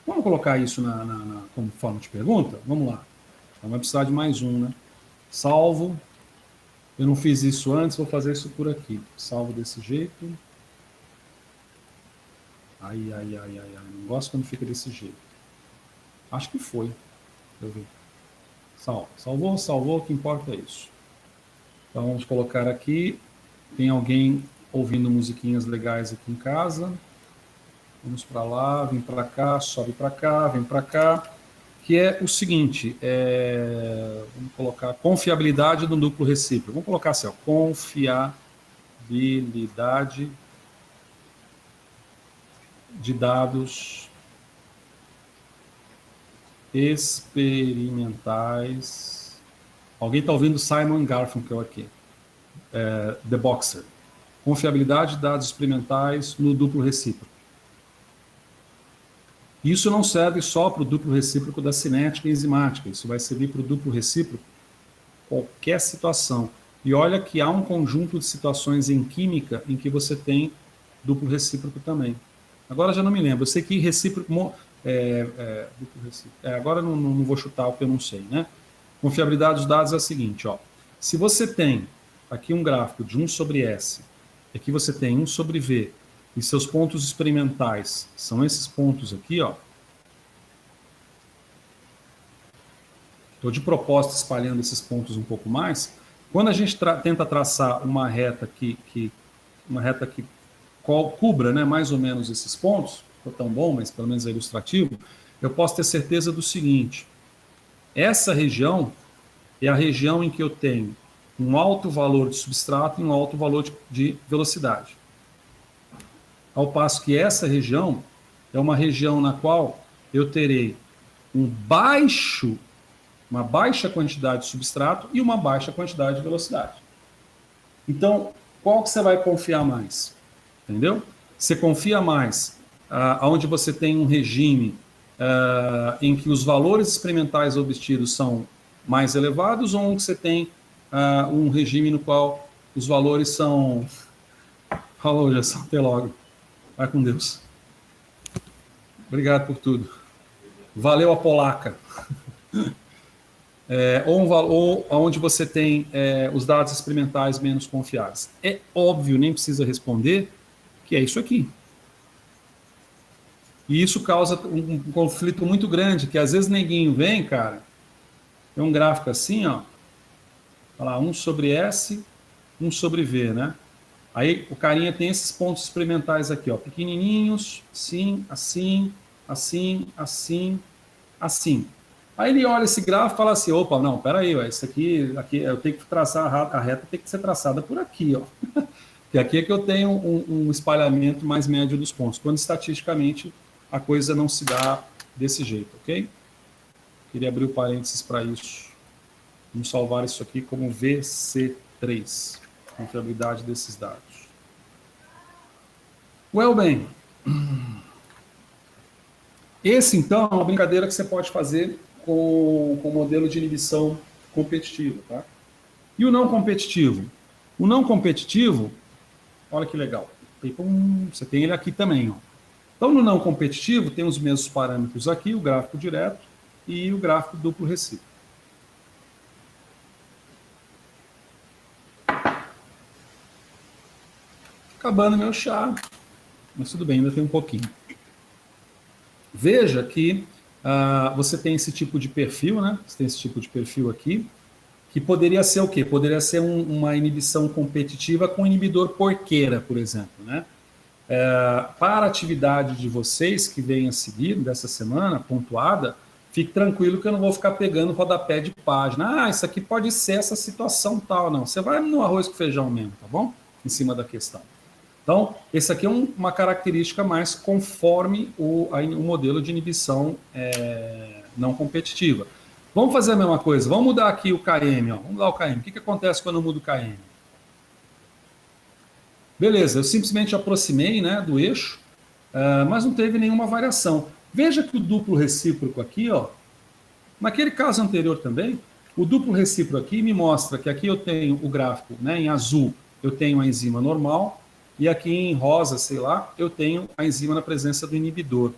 Vamos colocar isso como forma de pergunta? Vamos lá. Então vai precisar de mais um, né? Salvo. Eu não fiz isso antes, vou fazer isso por aqui. Salvo desse jeito. Ai. Não gosto quando fica desse jeito. Acho que foi. Deixa eu ver. Salvou, o que importa é isso. Então vamos colocar aqui. Tem alguém ouvindo musiquinhas legais aqui em casa. Vamos para lá, vem para cá, sobe para cá, vem para cá. Que é o seguinte, vamos colocar confiabilidade do duplo recíproco. Vamos colocar assim, ó, confiabilidade de dados experimentais. Alguém está ouvindo Simon Garfunkel aqui. The Boxer. Confiabilidade de dados experimentais no duplo recíproco. Isso não serve só para o duplo recíproco da cinética e enzimática. Isso vai servir para o duplo recíproco qualquer situação. E olha que há um conjunto de situações em química em que você tem duplo recíproco também. Agora já não me lembro. Eu sei que recíproco... duplo recíproco. Agora não vou chutar o que eu não sei, né? Confiabilidade dos dados é a seguinte, ó. Se você tem aqui um gráfico de 1 sobre S, e aqui você tem 1 sobre V, e seus pontos experimentais são esses pontos aqui, ó. Estou de propósito espalhando esses pontos um pouco mais. Quando a gente tenta traçar uma reta que cubra, né, mais ou menos esses pontos, não tão bom, mas pelo menos é ilustrativo, eu posso ter certeza do seguinte: essa região é a região em que eu tenho um alto valor de substrato e um alto valor de velocidade. Ao passo que essa região é uma região na qual eu terei uma baixa quantidade de substrato e uma baixa quantidade de velocidade. Então, qual que você vai confiar mais? Entendeu? Você confia mais onde você tem um regime em que os valores experimentais obtidos são mais elevados, ou onde você tem um regime no qual os valores são... Falou, Gerson, até logo. Vai com Deus. Obrigado por tudo. Valeu a polaca. Ou onde você tem os dados experimentais menos confiáveis. É óbvio, nem precisa responder, que é isso aqui. E isso causa um conflito muito grande, que às vezes neguinho vem, cara, tem um gráfico assim, ó, olha lá, 1 sobre S, 1 sobre V, né? Aí o carinha tem esses pontos experimentais aqui, ó, pequenininhos, assim, assim, assim, assim, assim. Aí ele olha esse gráfico e fala assim, opa, não, peraí, isso aqui eu tenho que traçar, a reta tem que ser traçada por aqui, ó. E aqui é que eu tenho um espalhamento mais médio dos pontos, quando estatisticamente a coisa não se dá desse jeito, ok? Queria abrir o parênteses para isso. Vamos salvar isso aqui como VC3, confiabilidade desses dados. Well, bem, esse então é uma brincadeira que você pode fazer com o modelo de inibição competitiva, tá? E o não competitivo? O não competitivo, olha que legal, você tem ele aqui também, ó. Então, no não competitivo, tem os mesmos parâmetros aqui, o gráfico direto e o gráfico duplo recíproco. Acabando meu chá, mas tudo bem, ainda tem um pouquinho. Veja que você tem esse tipo de perfil, né? Você tem esse tipo de perfil aqui, que poderia ser o quê? Poderia ser uma inibição competitiva com inibidor porqueira, por exemplo, né? Para a atividade de vocês que vem a seguir, dessa semana, pontuada, fique tranquilo que eu não vou ficar pegando rodapé de página. Isso aqui pode ser essa situação tal, não. Você vai no arroz com feijão mesmo, tá bom? Em cima da questão. Então, esse aqui é uma característica mais conforme o modelo de inibição não competitiva. Vamos fazer a mesma coisa, vamos mudar aqui o KM. Ó. Vamos mudar o KM. O que acontece quando eu mudo o KM? Beleza, eu simplesmente aproximei, né, do eixo, mas não teve nenhuma variação. Veja que o duplo recíproco aqui, ó, naquele caso anterior também, o duplo recíproco aqui me mostra que aqui eu tenho o gráfico, né, em azul, eu tenho a enzima normal, e aqui em rosa, sei lá, eu tenho a enzima na presença do inibidor.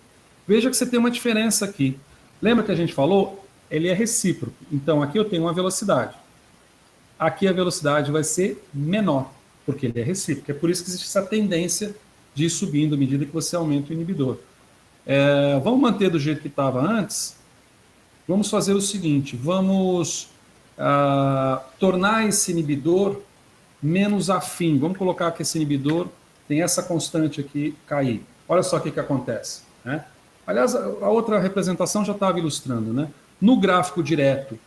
Veja que você tem uma diferença aqui. Lembra que a gente falou? Ele é recíproco. Então, aqui eu tenho uma velocidade. Aqui a velocidade vai ser menor, porque ele é recíproco. É por isso que existe essa tendência de ir subindo à medida que você aumenta o inibidor. Vamos manter do jeito que estava antes. Vamos fazer o seguinte, vamos tornar esse inibidor menos afim. Vamos colocar que esse inibidor tem essa constante aqui cair. Olha só o que acontece, né? Aliás, a outra representação já estava ilustrando, né? No gráfico direto,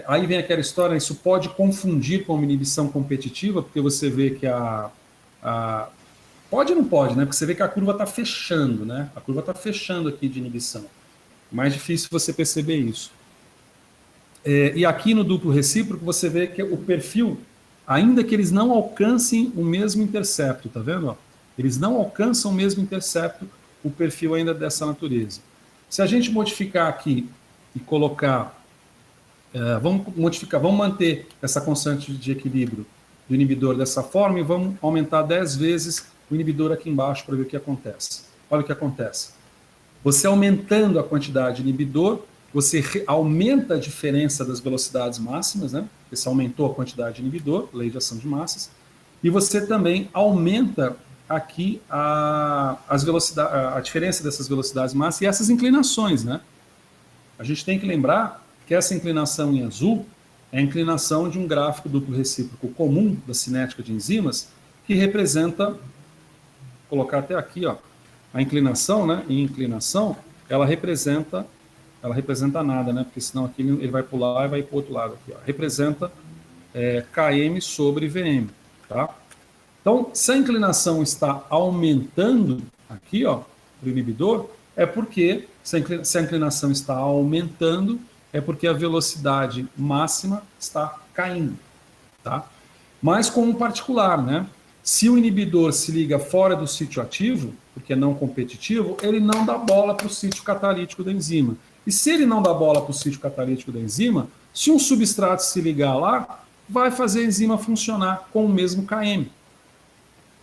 aí vem aquela história, isso pode confundir com uma inibição competitiva, porque você vê que pode ou não pode, né? Porque você vê que a curva está fechando, né? A curva está fechando aqui de inibição. Mais difícil você perceber isso. E aqui no duplo recíproco, você vê que o perfil, ainda que eles não alcancem o mesmo intercepto, tá vendo? Eles não alcançam o mesmo intercepto, o perfil ainda é dessa natureza. Se a gente modificar aqui e colocar, vamos manter essa constante de equilíbrio do inibidor dessa forma e vamos aumentar 10 vezes o inibidor aqui embaixo para ver o que acontece. Olha o que acontece. Você aumentando a quantidade de inibidor, você aumenta a diferença das velocidades máximas, né? Você aumentou a quantidade de inibidor, lei de ação de massas, e você também aumenta aqui a diferença dessas velocidades máximas e essas inclinações, né? A gente tem que lembrar que essa inclinação em azul é a inclinação de um gráfico duplo recíproco comum da cinética de enzimas, que representa, vou colocar até aqui, ó, a inclinação, né? Em inclinação, ela representa nada, né? Porque senão aqui ele vai pular e vai para o outro lado aqui, ó. Representa Km sobre Vm, tá? Então, se a inclinação está aumentando aqui, ó, para o inibidor, é porque, se a inclinação está aumentando, é porque a velocidade máxima está caindo, tá? Mas com um particular, né? Se o inibidor se liga fora do sítio ativo, porque é não competitivo, ele não dá bola para o sítio catalítico da enzima. E se ele não dá bola para o sítio catalítico da enzima, se um substrato se ligar lá, vai fazer a enzima funcionar com o mesmo Km.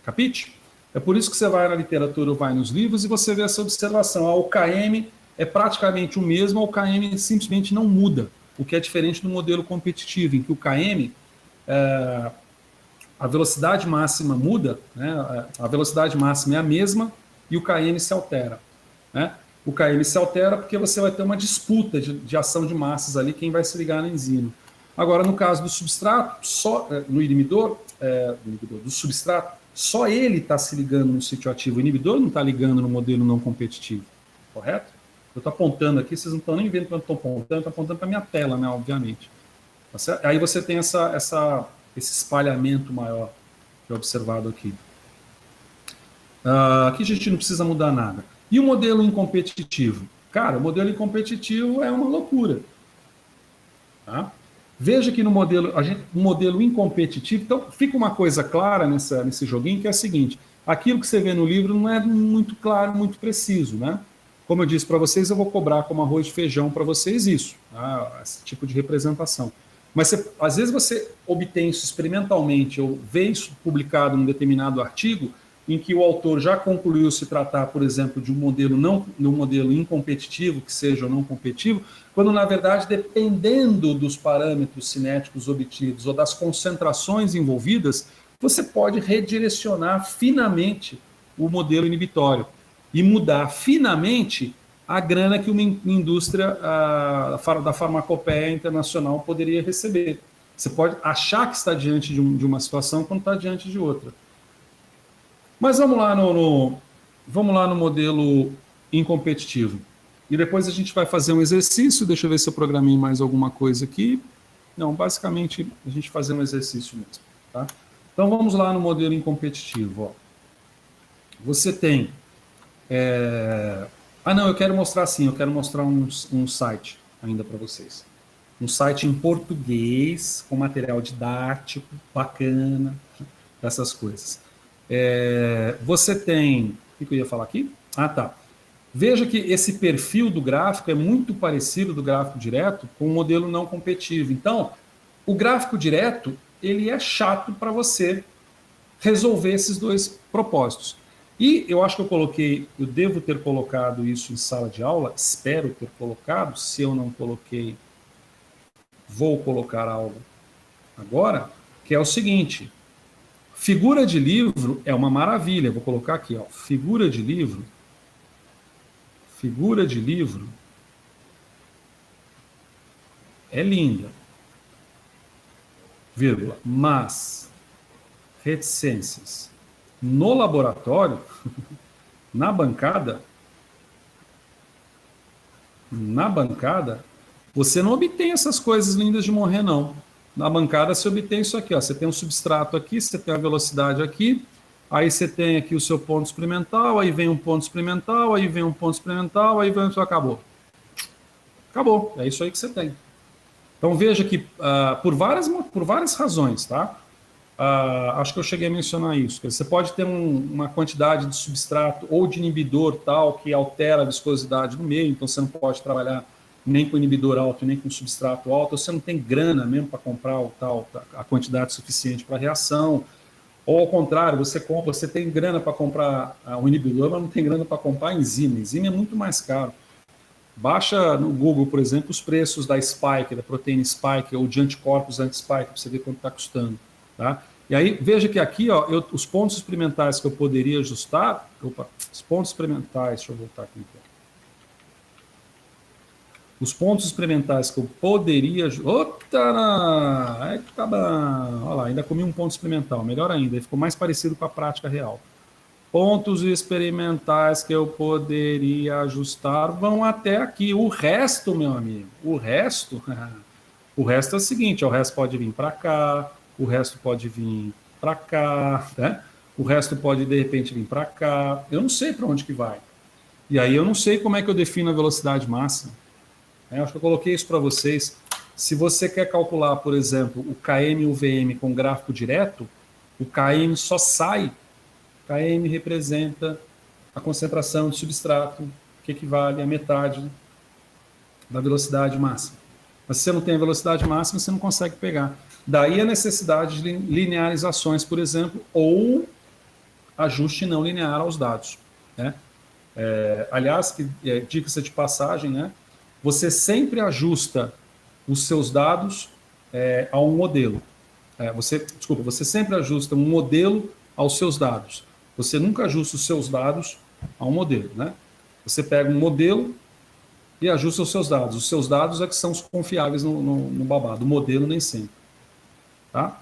Capite? É por isso que você vai na literatura ou vai nos livros e você vê essa observação. O Km é praticamente o mesmo, ou o Km simplesmente não muda, o que é diferente do modelo competitivo, em que o Km, a velocidade máxima muda, né? A velocidade máxima é a mesma e o Km se altera, né? O Km se altera porque você vai ter uma disputa de ação de massas ali, quem vai se ligar na enzima. Agora, no caso do substrato, no inibidor do substrato, só ele está se ligando no sítio ativo. O inibidor não está ligando no modelo não competitivo, correto? Eu estou apontando aqui, vocês não estão nem vendo que eu estou apontando, estou apontando para a minha tela, né, obviamente. Tá certo? Aí você tem esse espalhamento maior que é observado aqui. Aqui a gente não precisa mudar nada. E o modelo incompetitivo? Cara, o modelo incompetitivo é uma loucura. Tá? Veja que no modelo, o modelo incompetitivo, então fica uma coisa clara nesse joguinho, que é a seguinte: aquilo que você vê no livro não é muito claro, muito preciso, né? Como eu disse para vocês, eu vou cobrar como arroz de feijão para vocês isso, tá? Esse tipo de representação. Mas às vezes você obtém isso experimentalmente, ou vê isso publicado num determinado artigo, em que o autor já concluiu se tratar, por exemplo, de um modelo incompetitivo, que seja ou não competitivo, quando, na verdade, dependendo dos parâmetros cinéticos obtidos ou das concentrações envolvidas, você pode redirecionar finamente o modelo inibitório e mudar finamente a grana que uma indústria da farmacopeia internacional poderia receber. Você pode achar que está diante de uma situação quando está diante de outra. Mas vamos lá vamos lá no modelo incompetitivo. E depois a gente vai fazer um exercício. Deixa eu ver se eu programei mais alguma coisa aqui. Não, basicamente a gente fazer um exercício mesmo. Tá? Então vamos lá no modelo incompetitivo. Ó. Você tem... não, eu quero mostrar assim, eu quero mostrar um site ainda para vocês. Um site em português, com material didático, bacana, essas coisas. Você tem... O que eu ia falar aqui? Ah, tá. Veja que esse perfil do gráfico é muito parecido do gráfico direto com o modelo não competitivo. Então, o gráfico direto, ele é chato para você resolver esses dois propósitos. E eu acho que eu devo ter colocado isso em sala de aula, espero ter colocado, se eu não coloquei, vou colocar algo agora, que é o seguinte: figura de livro é uma maravilha. Vou colocar aqui, ó, figura de livro é linda, vírgula, mas reticências no laboratório, na bancada, você não obtém essas coisas lindas de morrer, não. Na bancada você obtém isso aqui, ó. Você tem um substrato aqui, você tem a velocidade aqui, aí você tem aqui o seu ponto experimental, aí vem um ponto experimental, aí vem um ponto experimental, aí vem... Acabou. Acabou. É isso aí que você tem. Então veja que por várias razões, tá? Acho que eu cheguei a mencionar isso. Você pode ter uma quantidade de substrato ou de inibidor tal que altera a viscosidade no meio, então você não pode trabalhar nem com inibidor alto, nem com substrato alto, você não tem grana mesmo para comprar a quantidade suficiente para a reação. Ou ao contrário, você tem grana para comprar o inibidor, mas não tem grana para comprar a enzima. A enzima é muito mais caro. Baixa no Google, por exemplo, os preços da Spike, da proteína Spike, ou de anticorpos anti-Spike, para você ver quanto está custando. Tá? E aí, veja que aqui, ó, os pontos experimentais que eu poderia ajustar... os pontos experimentais, deixa eu voltar aqui. Então. Os pontos experimentais que eu poderia... Tá bom. Olha lá, ainda comi um ponto experimental, melhor ainda, ele ficou mais parecido com a prática real. Pontos experimentais que eu poderia ajustar vão até aqui. O resto, meu amigo, o resto é o seguinte, o resto pode vir para cá, o resto pode vir para cá, né? O resto pode, de repente, vir para cá. Eu não sei para onde que vai. E aí eu não sei como é que eu defino a velocidade máxima. Eu acho que eu coloquei isso para vocês. Se você quer calcular, por exemplo, o KM e o VM com gráfico direto, o KM só sai. KM representa a concentração de substrato, que equivale a metade da velocidade máxima. Mas se você não tem a velocidade máxima, você não consegue pegar. Daí a necessidade de linearizações, por exemplo, ou ajuste não linear aos dados. Né? Aliás, dica de passagem, né? Você sempre ajusta os seus dados a um modelo. Você sempre ajusta um modelo aos seus dados. Você nunca ajusta os seus dados a um modelo. Né? Você pega um modelo e ajusta os seus dados. Os seus dados é que são os confiáveis no babado. O modelo nem sempre. Tá?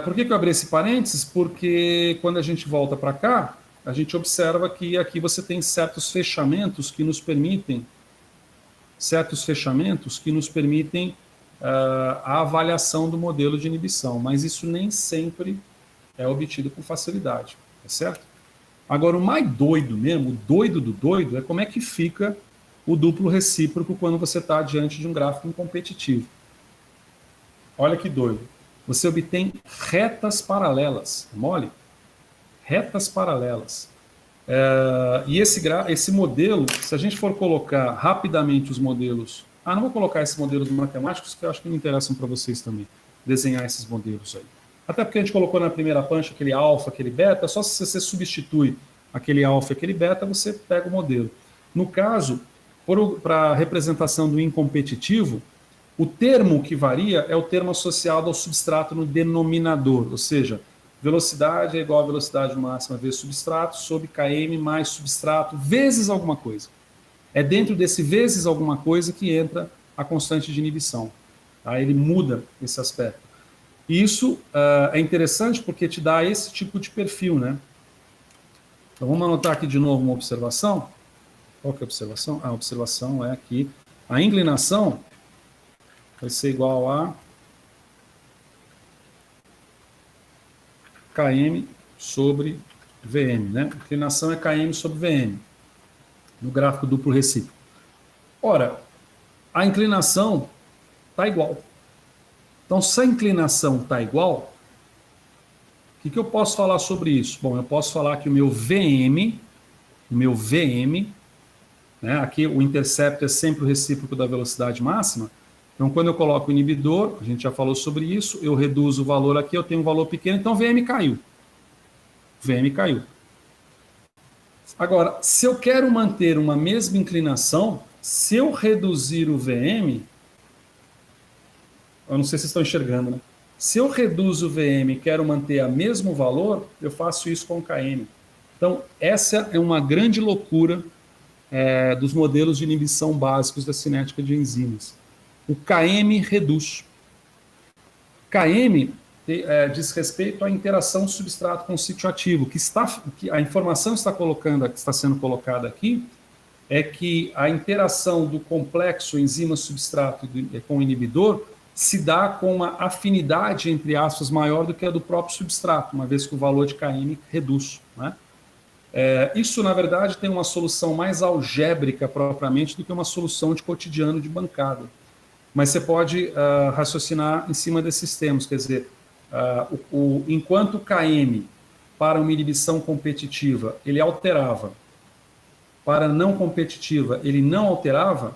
Por que eu abri esse parênteses? Porque quando a gente volta para cá, a gente observa que aqui você tem certos fechamentos que nos permitem a avaliação do modelo de inibição, mas isso nem sempre é obtido com facilidade, tá certo? Agora, o mais doido mesmo, o doido do doido, é como é que fica o duplo recíproco quando você está diante de um gráfico incompetitivo. Olha que doido. Você obtém retas paralelas. Mole? Retas paralelas. E esse modelo, se a gente for colocar rapidamente os modelos... não vou colocar esses modelos matemáticos, que eu acho que não interessam para vocês também, desenhar esses modelos aí. Até porque a gente colocou na primeira pancha aquele alfa, aquele beta, só se você substitui aquele alfa e aquele beta, você pega o modelo. No caso, para a representação do incompetitivo, o termo que varia é o termo associado ao substrato no denominador, ou seja, velocidade é igual a velocidade máxima vezes substrato, sobre km mais substrato, vezes alguma coisa. É dentro desse vezes alguma coisa que entra a constante de inibição. Tá? Ele muda esse aspecto. E isso é interessante porque te dá esse tipo de perfil, né? Então vamos anotar aqui de novo uma observação. Qual que é a observação? A observação é que a inclinação vai ser igual a km sobre Vm, né? A inclinação é km sobre Vm, no gráfico duplo recíproco. Ora, a inclinação está igual. Então, se a inclinação está igual, o que eu posso falar sobre isso? Bom, eu posso falar que o meu Vm, né, aqui o intercepto é sempre o recíproco da velocidade máxima. Então, quando eu coloco o inibidor, a gente já falou sobre isso, eu reduzo o valor aqui, eu tenho um valor pequeno, então Vm caiu. Vm caiu. Agora, se eu quero manter uma mesma inclinação, se eu reduzir o Vm, eu não sei se vocês estão enxergando, né? Se eu reduzo o Vm e quero manter o mesmo valor, eu faço isso com Km. Então, essa é uma grande loucura dos modelos de inibição básicos da cinética de enzimas. O Km reduz. Km diz respeito à interação substrato com sítio ativo, que a informação que está sendo colocada aqui é que a interação do complexo enzima-substrato com o inibidor se dá com uma afinidade, entre aspas, maior do que a do próprio substrato, uma vez que o valor de Km reduz. Né? Isso, na verdade, tem uma solução mais algébrica propriamente do que uma solução de cotidiano de bancada. Mas você pode raciocinar em cima desses termos, quer dizer, enquanto o Km, para uma inibição competitiva, ele alterava, para não competitiva, ele não alterava,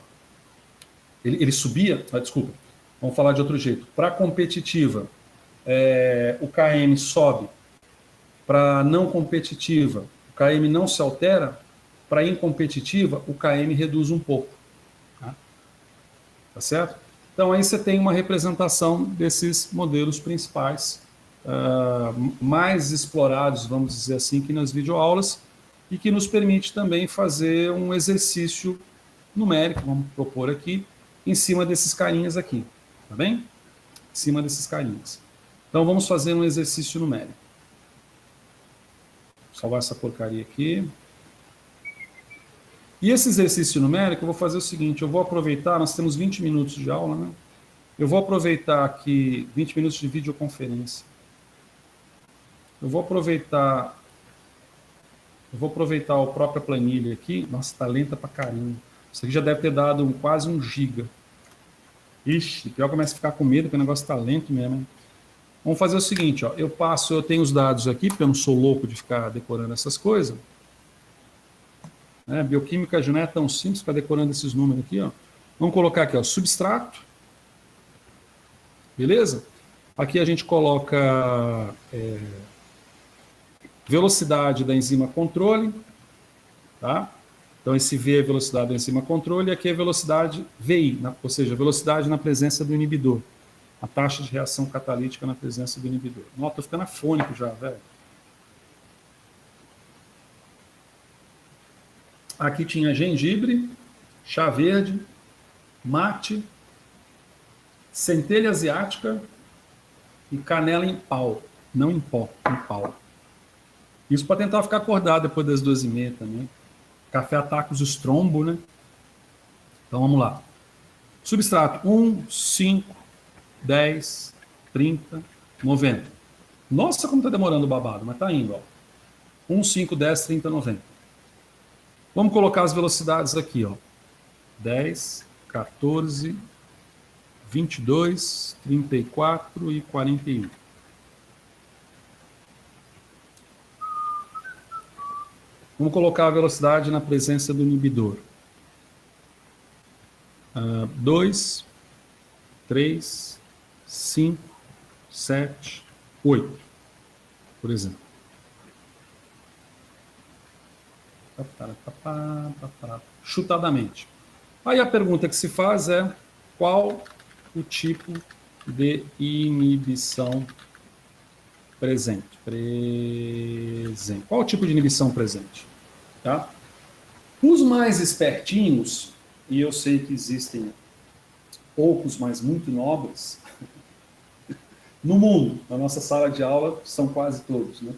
ele subia, desculpa, vamos falar de outro jeito. Para competitiva, o Km sobe. Para não competitiva, o Km não se altera. Para incompetitiva, o Km reduz um pouco. Tá certo? Então, aí você tem uma representação desses modelos principais, mais explorados, vamos dizer assim, que nas videoaulas, e que nos permite também fazer um exercício numérico, vamos propor aqui, em cima desses carinhas aqui. Tá bem? Em cima desses carinhas. Então, vamos fazer um exercício numérico. Vou salvar essa porcaria aqui. E esse exercício numérico, eu vou fazer o seguinte, eu vou aproveitar, nós temos 20 minutos de aula, né? Eu vou aproveitar aqui 20 minutos de videoconferência. Eu vou aproveitar a própria planilha aqui. Nossa, tá lenta pra caramba. Isso aqui já deve ter dado quase 1 giga. Ixi, pior que começa a ficar com medo, porque o negócio tá lento mesmo. Hein? Vamos fazer o seguinte, ó, eu tenho os dados aqui, porque eu não sou louco de ficar decorando essas coisas. Bioquímica já não é tão simples ficar decorando esses números aqui. Ó. Vamos colocar aqui, ó, substrato. Beleza? Aqui a gente coloca velocidade da enzima controle. Tá? Então, esse V é a velocidade da enzima controle e aqui é a velocidade VI, ou seja, a velocidade na presença do inibidor. A taxa de reação catalítica na presença do inibidor. Nossa, tô ficando afônico já, velho. Aqui tinha gengibre, chá verde, mate, centelha asiática e canela em pau. Não em pó, em pau. Isso para tentar ficar acordado depois das 2h30 também. Café ataca os estrombo, né? Então vamos lá. Substrato 1, 5, 10, 30, 90. Nossa, como está demorando o babado, mas está indo. Ó. 1, 5, 10, 30, 90. Vamos colocar as velocidades aqui, ó. 10, 14, 22, 34 e 41. Vamos colocar a velocidade na presença do inibidor. 2, 3, 5, 7, 8, por exemplo. Chutadamente. Aí a pergunta que se faz é: qual o tipo de inibição presente? Qual o tipo de inibição presente? Tá? Os mais espertinhos, e eu sei que existem poucos, mas muito nobres, no mundo, na nossa sala de aula, são quase todos, né?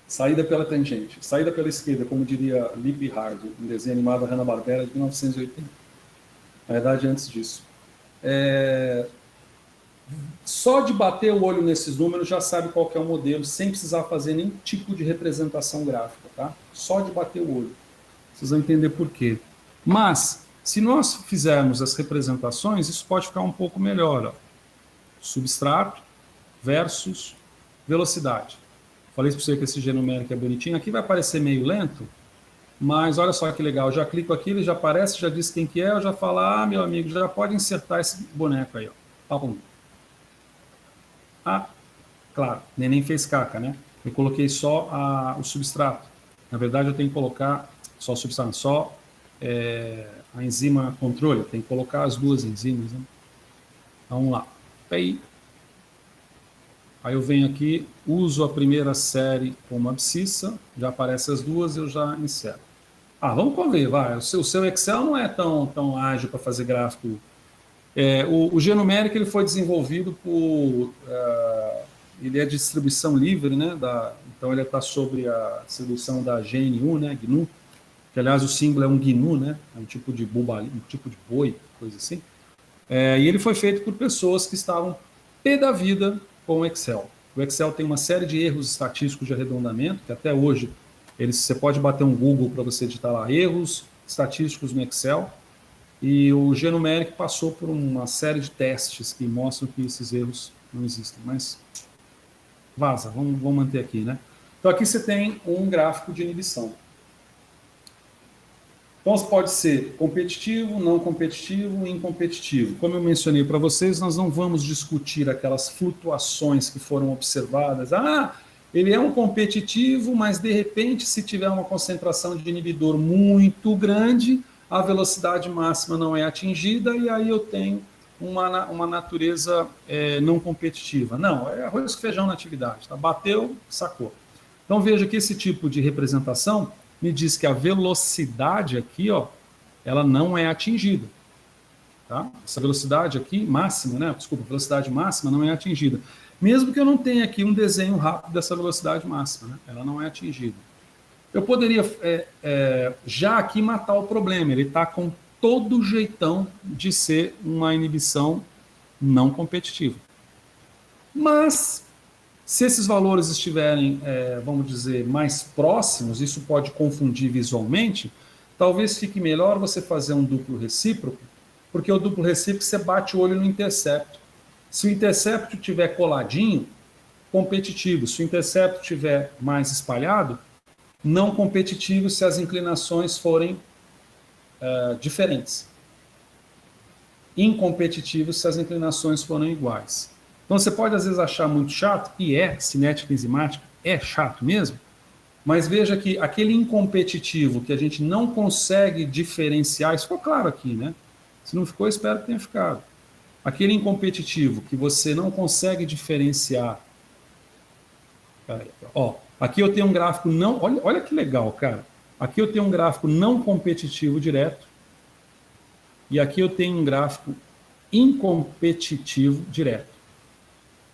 Saída pela tangente, saída pela esquerda, como diria Lip Hard, um desenho animado da Hanna-Barbera de 1980. Na verdade, antes disso. Só de bater o olho nesses números já sabe qual que é o modelo, sem precisar fazer nenhum tipo de representação gráfica, tá? Só de bater o olho. Vocês vão entender por quê. Mas, se nós fizermos as representações, isso pode ficar um pouco melhor. Ó. Substrato versus velocidade. Falei para você que esse G numérico é bonitinho. Aqui vai parecer meio lento, mas olha só que legal. Eu já clico aqui, ele já aparece, já diz quem que é, eu já falo, ah, meu amigo, já pode insertar esse boneco aí. Ó. Ah, claro, neném fez caca, né? Eu coloquei só o substrato. Na verdade, eu tenho que colocar só o substrato, só a enzima controle. Tem que colocar as duas enzimas, né? Vamos lá. Aí eu venho aqui, uso a primeira série como abscissa, já aparecem as duas, eu já insero. Vamos conver, vai. O seu Excel não é tão ágil para fazer gráfico. O G-numérico ele foi desenvolvido por... ele é de distribuição livre, né? Então ele está sobre a distribuição da GNU, né? GNU, que aliás o símbolo é um GNU, né? É um tipo de boi, coisa assim. E ele foi feito por pessoas que estavam pé da vida com o Excel. O Excel tem uma série de erros estatísticos de arredondamento, que até hoje você pode bater um Google para você digitar lá erros estatísticos no Excel, e o G-numérico passou por uma série de testes que mostram que esses erros não existem. Mas vaza, vamos manter aqui, né? Então aqui você tem um gráfico de inibição. Então, pode ser competitivo, não competitivo e incompetitivo. Como eu mencionei para vocês, nós não vamos discutir aquelas flutuações que foram observadas. Ele é um competitivo, mas de repente, se tiver uma concentração de inibidor muito grande, a velocidade máxima não é atingida e aí eu tenho uma natureza não competitiva. Não, é arroz com feijão na atividade. Tá? Bateu, sacou. Então, veja que esse tipo de representação me diz que a velocidade aqui, ó, ela não é atingida. Tá? Essa velocidade aqui, máxima, né? Desculpa, velocidade máxima não é atingida. Mesmo que eu não tenha aqui um desenho rápido dessa velocidade máxima, né? Ela não é atingida. Eu poderia já aqui matar o problema. Ele está com todo jeitão de ser uma inibição não competitiva. Mas... se esses valores estiverem, vamos dizer, mais próximos, isso pode confundir visualmente, talvez fique melhor você fazer um duplo recíproco, porque o duplo recíproco você bate o olho no intercepto. Se o intercepto estiver coladinho, competitivo. Se o intercepto estiver mais espalhado, não competitivo se as inclinações forem diferentes. Incompetitivo se as inclinações forem iguais. Então você pode às vezes achar muito chato, e cinética enzimática é chato mesmo, mas veja que aquele incompetitivo que a gente não consegue diferenciar, isso ficou claro aqui, né? Se não ficou, espero que tenha ficado. Aquele incompetitivo que você não consegue diferenciar. Aqui eu tenho um gráfico não... Olha que legal, cara. Aqui eu tenho um gráfico não competitivo direto, e aqui eu tenho um gráfico incompetitivo direto.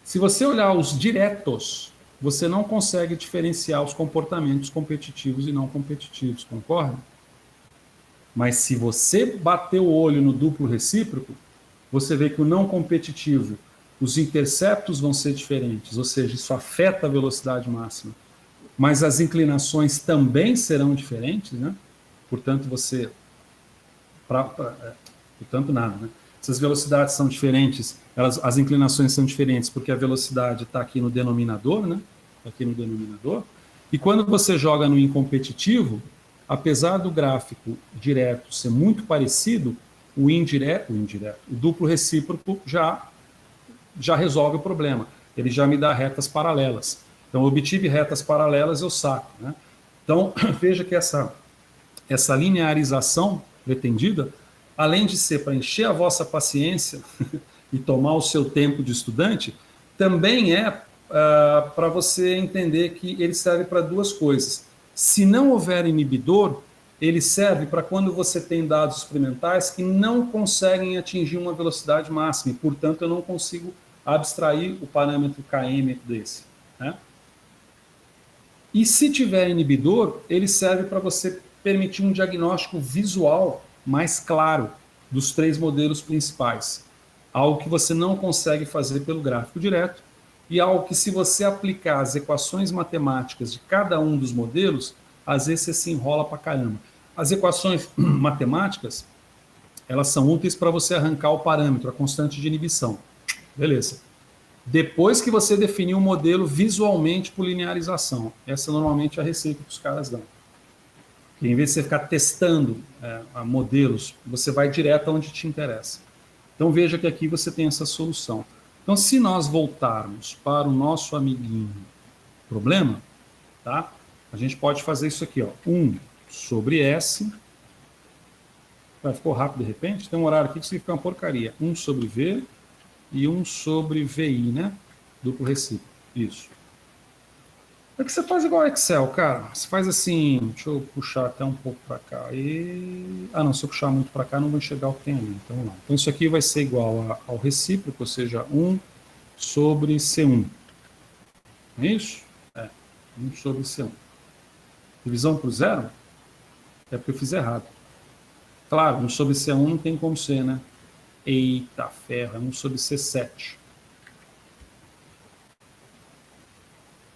Se você olhar os diretos, você não consegue diferenciar os comportamentos competitivos e não competitivos, concorda? Mas se você bater o olho no duplo recíproco, você vê que o não competitivo, os interceptos vão ser diferentes, ou seja, isso afeta a velocidade máxima. mas as inclinações também serão diferentes, né? Portanto, portanto, nada, né? Se as velocidades são diferentes, as inclinações são diferentes, porque a velocidade está aqui no denominador, né? Tá aqui no denominador. E quando você joga no incompetitivo, apesar do gráfico direto ser muito parecido, o duplo recíproco já resolve o problema. Ele já me dá retas paralelas. Então, eu obtive retas paralelas, eu saco, né? Então, veja que essa linearização pretendida, além de ser para encher a vossa paciência e tomar o seu tempo de estudante, também é para você entender que ele serve para duas coisas. Se não houver inibidor, ele serve para quando você tem dados experimentais que não conseguem atingir uma velocidade máxima, e, portanto, eu não consigo abstrair o parâmetro km desse, né? E se tiver inibidor, ele serve para você permitir um diagnóstico visual mais claro dos três modelos principais. Algo que você não consegue fazer pelo gráfico direto, e algo que, se você aplicar as equações matemáticas de cada um dos modelos, às vezes você se enrola para caramba. As equações matemáticas, elas são úteis para você arrancar o parâmetro, a constante de inibição. Beleza. Depois que você definir um modelo visualmente por linearização, essa normalmente é a receita que os caras dão. E em vez de você ficar testando modelos, você vai direto aonde te interessa. Então veja que aqui você tem essa solução. Então, se nós voltarmos para o nosso amiguinho problema, tá? A gente pode fazer isso aqui, ó. 1 sobre S. Ficou rápido de repente? Tem um horário aqui que significa uma porcaria. 1 sobre V e 1 sobre VI, né? Duplo recíproco. Isso. É que você faz igual ao Excel, cara. Você faz assim, deixa eu puxar até um pouco para cá. Ah, não, se eu puxar muito para cá, não vou enxergar o que tem ali. Então, vamos lá. Então, isso aqui vai ser igual ao recíproco, ou seja, 1 sobre C1. É isso? 1 sobre C1. Divisão por zero? É porque eu fiz errado. Claro, 1 sobre C1 não tem como ser, né? Eita ferro, é 1 sobre C7.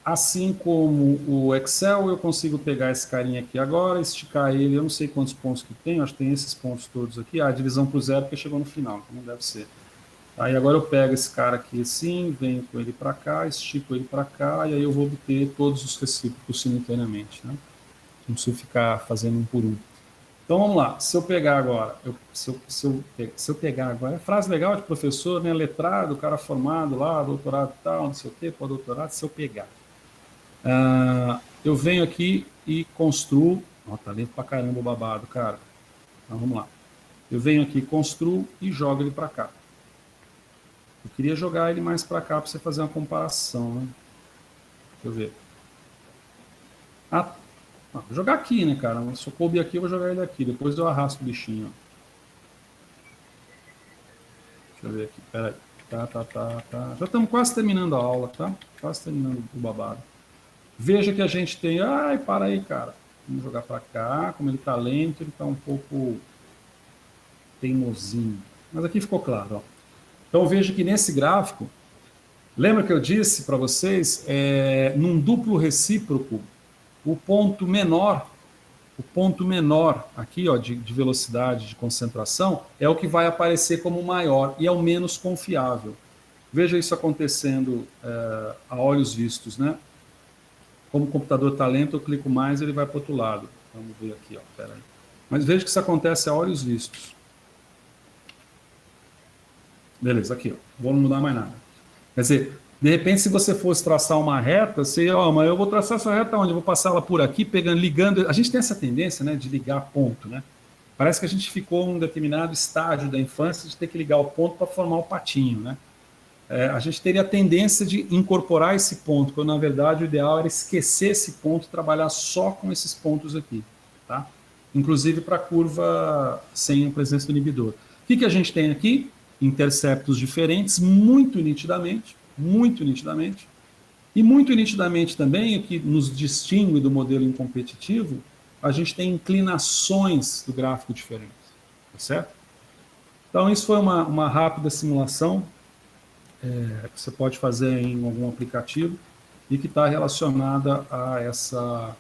Assim como o Excel, eu consigo pegar esse carinha aqui agora, esticar ele, eu não sei quantos pontos que tem, acho que tem esses pontos todos aqui. A divisão por zero porque chegou no final, então não deve ser. Aí agora eu pego esse cara aqui assim, venho com ele para cá, estico ele para cá, e aí eu vou obter todos os recíprocos simultaneamente, né? Não preciso ficar fazendo um por um. Então vamos lá, se eu pegar agora, se eu pegar agora, é frase legal de professor, né? Letrado, cara formado lá, doutorado e tal, não sei o quê, pós-doutorado, se eu pegar. Eu venho aqui e construo. Ó, tá lento pra caramba o babado, cara. Então vamos lá. Eu venho aqui, construo e jogo ele para cá. Eu queria jogar ele mais para cá para você fazer uma comparação, né? Deixa eu ver. Vou jogar aqui, né, cara? Se eu couber aqui, eu vou jogar ele aqui. Depois eu arrasto o bichinho. Deixa eu ver aqui. Pera aí. Tá. Já estamos quase terminando a aula, tá? Quase terminando o babado. Veja que a gente tem... Ai, para aí, cara. Vamos jogar para cá. Como ele está lento, ele está um pouco teimosinho. Mas aqui ficou claro, ó. Então veja que nesse gráfico, lembra que eu disse para vocês, num duplo recíproco, o ponto menor aqui, ó, de velocidade, de concentração, é o que vai aparecer como maior e é o menos confiável. Veja isso acontecendo a olhos vistos, né? Como o computador está lento, eu clico mais, ele vai para o outro lado. Vamos ver aqui, ó, pera aí. Mas veja que isso acontece a olhos vistos. Beleza, aqui, ó. Vou não mudar mais nada. Quer dizer, de repente, se você fosse traçar uma reta, você, mas eu vou traçar essa reta onde? Eu vou passar ela por aqui, pegando, ligando. A gente tem essa tendência, né, de ligar ponto, né? Parece que a gente ficou em um determinado estágio da infância de ter que ligar o ponto para formar o patinho, né? A gente teria a tendência de incorporar esse ponto, quando na verdade o ideal era esquecer esse ponto e trabalhar só com esses pontos aqui, tá? Inclusive para a curva sem a presença do inibidor. O que a gente tem aqui? Interceptos diferentes, muito nitidamente, e muito nitidamente também, o que nos distingue do modelo incompetitivo, a gente tem inclinações do gráfico diferentes, tá certo? Então isso foi uma rápida simulação, que você pode fazer em algum aplicativo, e que está relacionada a essa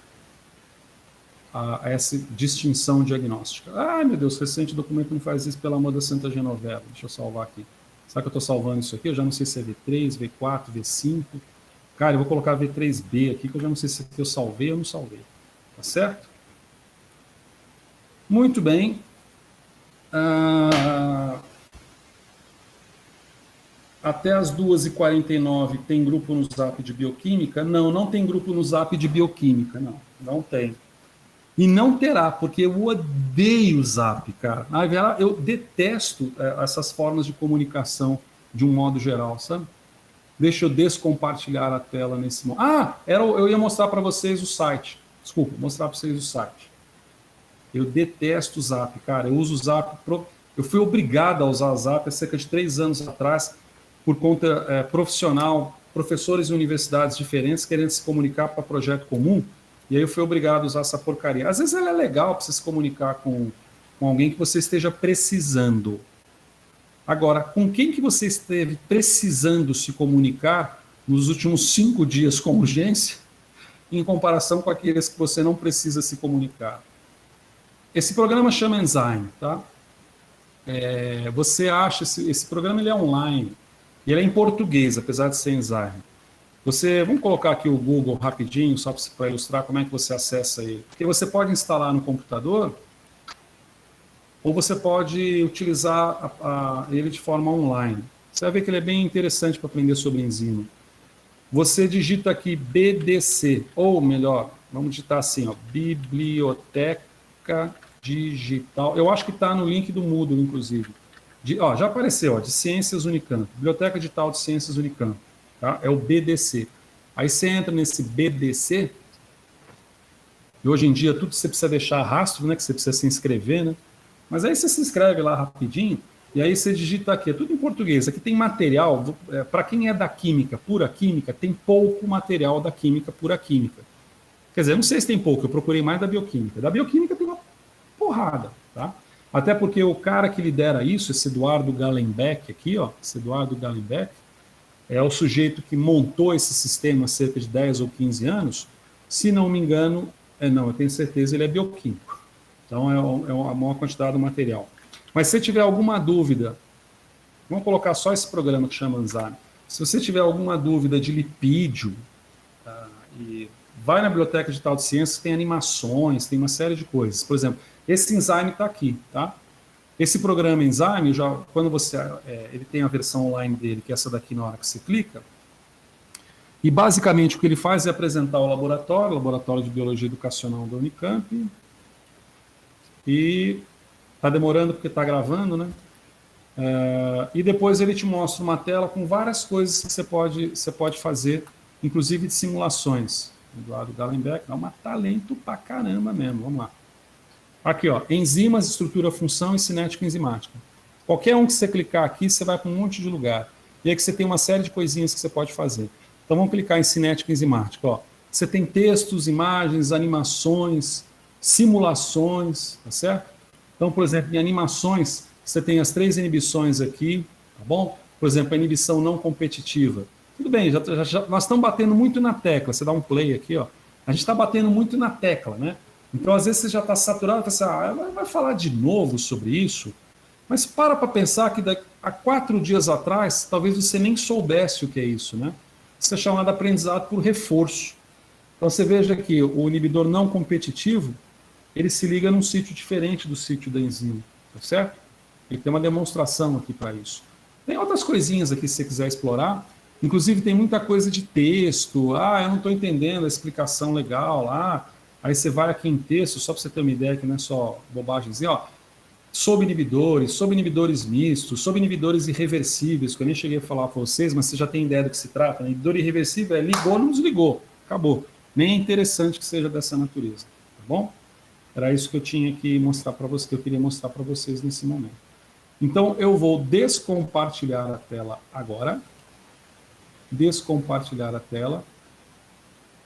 distinção diagnóstica. Ah, meu Deus, recente documento não faz isso, pelo amor da Santa Genoveva. Deixa eu salvar aqui. Será que eu estou salvando isso aqui? Eu já não sei se é V3, V4, V5. Cara, eu vou colocar V3B aqui, que eu já não sei se eu salvei ou não salvei. Tá certo? Muito bem. Até as 2h49 tem grupo no Zap de bioquímica? Não, não tem grupo no Zap de bioquímica, não. Não tem. E não terá, porque eu odeio o Zap, cara. Eu detesto essas formas de comunicação de um modo geral, sabe? Deixa eu descompartilhar a tela nesse momento. Eu ia mostrar para vocês o site. Desculpa, mostrar para vocês o site. Eu detesto o Zap, cara. Eu uso o Zap. Eu fui obrigado a usar o Zap há cerca de 3 anos atrás, por conta profissional, professores de universidades diferentes querendo se comunicar para projeto comum. E aí eu fui obrigado a usar essa porcaria. Às vezes ela é legal para você se comunicar com alguém que você esteja precisando. Agora, com quem que você esteve precisando se comunicar nos últimos 5 dias com urgência, em comparação com aqueles que você não precisa se comunicar? Esse programa chama Enzyme, tá? Você acha, esse programa ele é online, e ele é em português, apesar de ser Enzyme. Vamos colocar aqui o Google rapidinho, só para ilustrar como é que você acessa ele. Porque você pode instalar no computador, ou você pode utilizar ele de forma online. Você vai ver que ele é bem interessante para aprender sobre enzima. Você digita aqui BDC, ou melhor, vamos digitar assim, ó, Biblioteca Digital. Eu acho que está no link do Moodle, inclusive. Já apareceu, de Ciências Unicamp. Biblioteca Digital de Ciências Unicamp. Tá? É o BDC. Aí você entra nesse BDC, e hoje em dia tudo você precisa deixar rastro, né? Que você precisa se inscrever, né? Mas aí você se inscreve lá rapidinho, e aí você digita aqui, é tudo em português. Aqui tem material, para quem é da química, pura química, tem pouco material da química, pura química. Quer dizer, eu não sei se tem pouco, eu procurei mais da bioquímica. Da bioquímica tem uma porrada, tá? Até porque o cara que lidera isso, esse Eduardo Gallenbeck aqui, ó, esse Eduardo Gallenbeck, é o sujeito que montou esse sistema há cerca de 10 ou 15 anos. Se não me engano, eu tenho certeza, ele é bioquímico. Então, é uma maior quantidade do material. Mas se você tiver alguma dúvida, vamos colocar só esse programa que chama Enzyme. Se você tiver alguma dúvida de lipídio, e vai na Biblioteca Digital de Ciências, tem animações, tem uma série de coisas. Por exemplo, esse Enzyme está aqui, tá? Esse programa Enzyme, quando ele tem a versão online dele, que é essa daqui na hora que você clica, e basicamente o que ele faz é apresentar o Laboratório de Biologia Educacional da Unicamp, e está demorando porque está gravando, né? E depois ele te mostra uma tela com várias coisas que você pode fazer, inclusive de simulações. Eduardo Gallenbeck dá um talento pra caramba mesmo. Vamos lá. Aqui, ó, enzimas, estrutura, função e cinética enzimática. Qualquer um que você clicar aqui, você vai para um monte de lugar. E aí que você tem uma série de coisinhas que você pode fazer. Então vamos clicar em cinética enzimática. Ó. Você tem textos, imagens, animações, simulações, tá certo? Então, por exemplo, em animações, você tem as 3 inibições aqui, tá bom? Por exemplo, a inibição não competitiva. Tudo bem, nós estamos batendo muito na tecla. Você dá um play aqui, ó. A gente está batendo muito na tecla, né? Então, às vezes, você já está saturado, você vai falar de novo sobre isso? Mas para pensar que há 4 dias atrás, talvez você nem soubesse o que é isso, né? Isso é chamado aprendizado por reforço. Então, você veja que o inibidor não competitivo, ele se liga num sítio diferente do sítio da enzima, tá certo? Ele tem uma demonstração aqui para isso. Tem outras coisinhas aqui se você quiser explorar. Inclusive tem muita coisa de texto. Eu não estou entendendo a explicação legal lá. Aí você vai aqui em texto, só para você ter uma ideia que não é só bobagemzinha, ó. Sobre inibidores mistos, sobre inibidores irreversíveis, que eu nem cheguei a falar para vocês, mas você já tem ideia do que se trata. Né? Inibidor irreversível é ligou, não desligou. Acabou. Nem é interessante que seja dessa natureza. Tá bom? Era isso que eu tinha que mostrar para vocês, que eu queria mostrar para vocês nesse momento. Então, eu vou descompartilhar a tela agora. Descompartilhar a tela.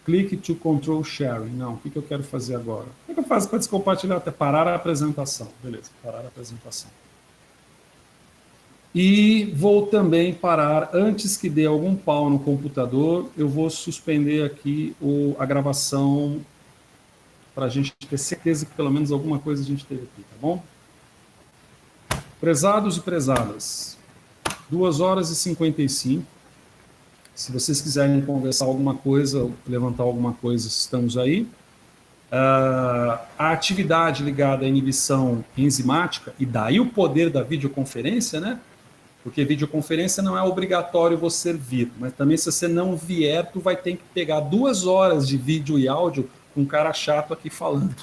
Clique to control sharing. Não, o que eu quero fazer agora? O que eu faço para descompartilhar a tela? Parar a apresentação. Beleza, parar a apresentação. E vou também parar, antes que dê algum pau no computador, eu vou suspender aqui a gravação para a gente ter certeza que pelo menos alguma coisa a gente teve aqui, tá bom? Prezados e prezadas, 2h55. Se vocês quiserem conversar alguma coisa, levantar alguma coisa, estamos aí. A atividade ligada à inibição enzimática, e daí o poder da videoconferência, né? Porque videoconferência não é obrigatório você vir, mas também se você não vier, tu vai ter que pegar 2 horas de vídeo e áudio com um cara chato aqui falando.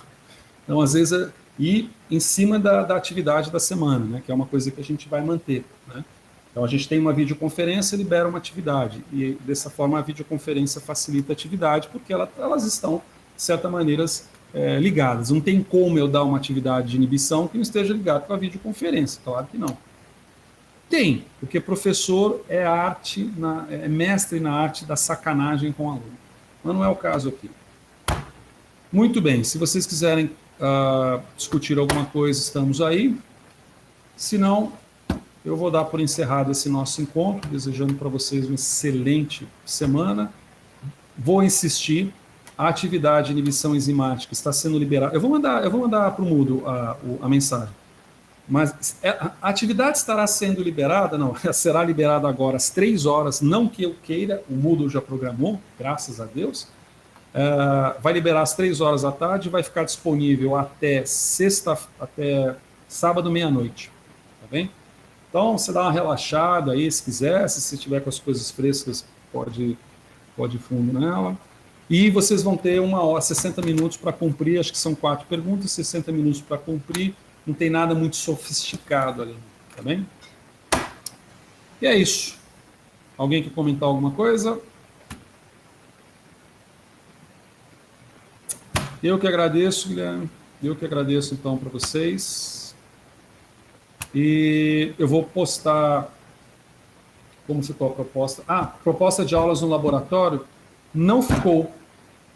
Então, às vezes, e em cima da atividade da semana, né? Que é uma coisa que a gente vai manter, né? Então, a gente tem uma videoconferência, libera uma atividade, e dessa forma a videoconferência facilita a atividade, porque elas estão, de certa maneira, ligadas. Não tem como eu dar uma atividade de inibição que não esteja ligado com a videoconferência, claro que não. Tem, porque professor é mestre na arte da sacanagem com o aluno. Mas não é o caso aqui. Muito bem, se vocês quiserem discutir alguma coisa, estamos aí. Se não, eu vou dar por encerrado esse nosso encontro, desejando para vocês uma excelente semana. Vou insistir, a atividade de inibição enzimática está sendo liberada. Eu vou mandar para o Moodle a mensagem. Mas a atividade estará sendo liberada, não, será liberada agora às 3 horas, não que eu queira, o Moodle já programou, graças a Deus. Vai liberar às 3 horas da tarde, vai ficar disponível até sábado, meia-noite, tá bem? Então, você dá uma relaxada aí, se quiser, se você tiver com as coisas frescas, pode ir fundo nela. E vocês vão ter 1 hora, 60 minutos para cumprir, acho que são 4 perguntas, 60 minutos para cumprir. Não tem nada muito sofisticado ali, tá bem? E é isso. Alguém quer comentar alguma coisa? Eu que agradeço, Guilherme. Eu que agradeço, então, para vocês. E eu vou postar... Como ficou a proposta? Proposta de aulas no laboratório. Não ficou.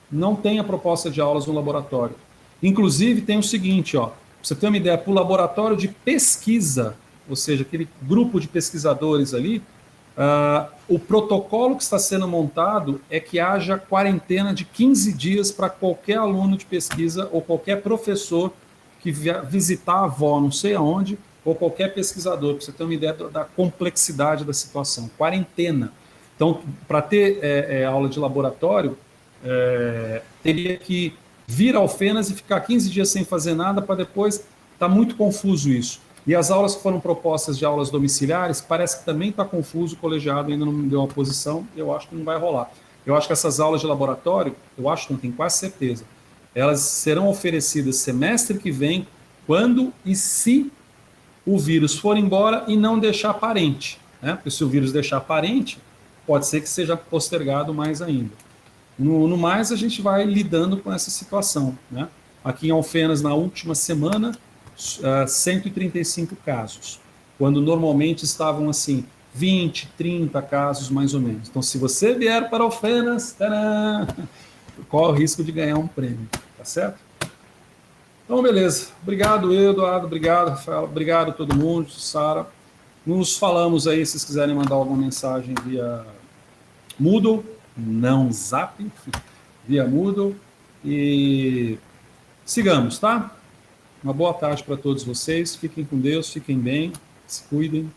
Não tem a proposta de aulas no laboratório. Inclusive, tem o seguinte, ó. Pra você ter uma ideia, para o laboratório de pesquisa, ou seja, aquele grupo de pesquisadores ali, o protocolo que está sendo montado é que haja quarentena de 15 dias para qualquer aluno de pesquisa ou qualquer professor que visitar a avó não sei aonde, ou qualquer pesquisador, para você ter uma ideia da complexidade da situação. Quarentena. Então, para ter aula de laboratório, teria que vir ao Fenas e ficar 15 dias sem fazer nada para depois... Está muito confuso isso. E as aulas que foram propostas de aulas domiciliares, parece que também está confuso, o colegiado ainda não me deu uma posição, eu acho que não vai rolar. Eu acho que essas aulas de laboratório, não tenho quase certeza, elas serão oferecidas semestre que vem, quando e se o vírus for embora e não deixar parente, né? Porque se o vírus deixar parente, pode ser que seja postergado mais ainda. No mais, a gente vai lidando com essa situação, né? Aqui em Alfenas, na última semana, 135 casos, quando normalmente estavam assim, 20, 30 casos mais ou menos. Então, se você vier para Alfenas, tadã, corre o risco de ganhar um prêmio, tá certo? Então, beleza. Obrigado, Eduardo, obrigado, Rafael, obrigado a todo mundo, Sara. Nos falamos aí, se vocês quiserem mandar alguma mensagem via Moodle, não Zap, via Moodle, e sigamos, tá? Uma boa tarde para todos vocês, fiquem com Deus, fiquem bem, se cuidem.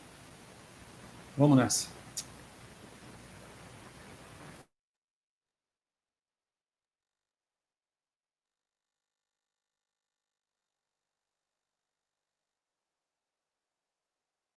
Vamos nessa.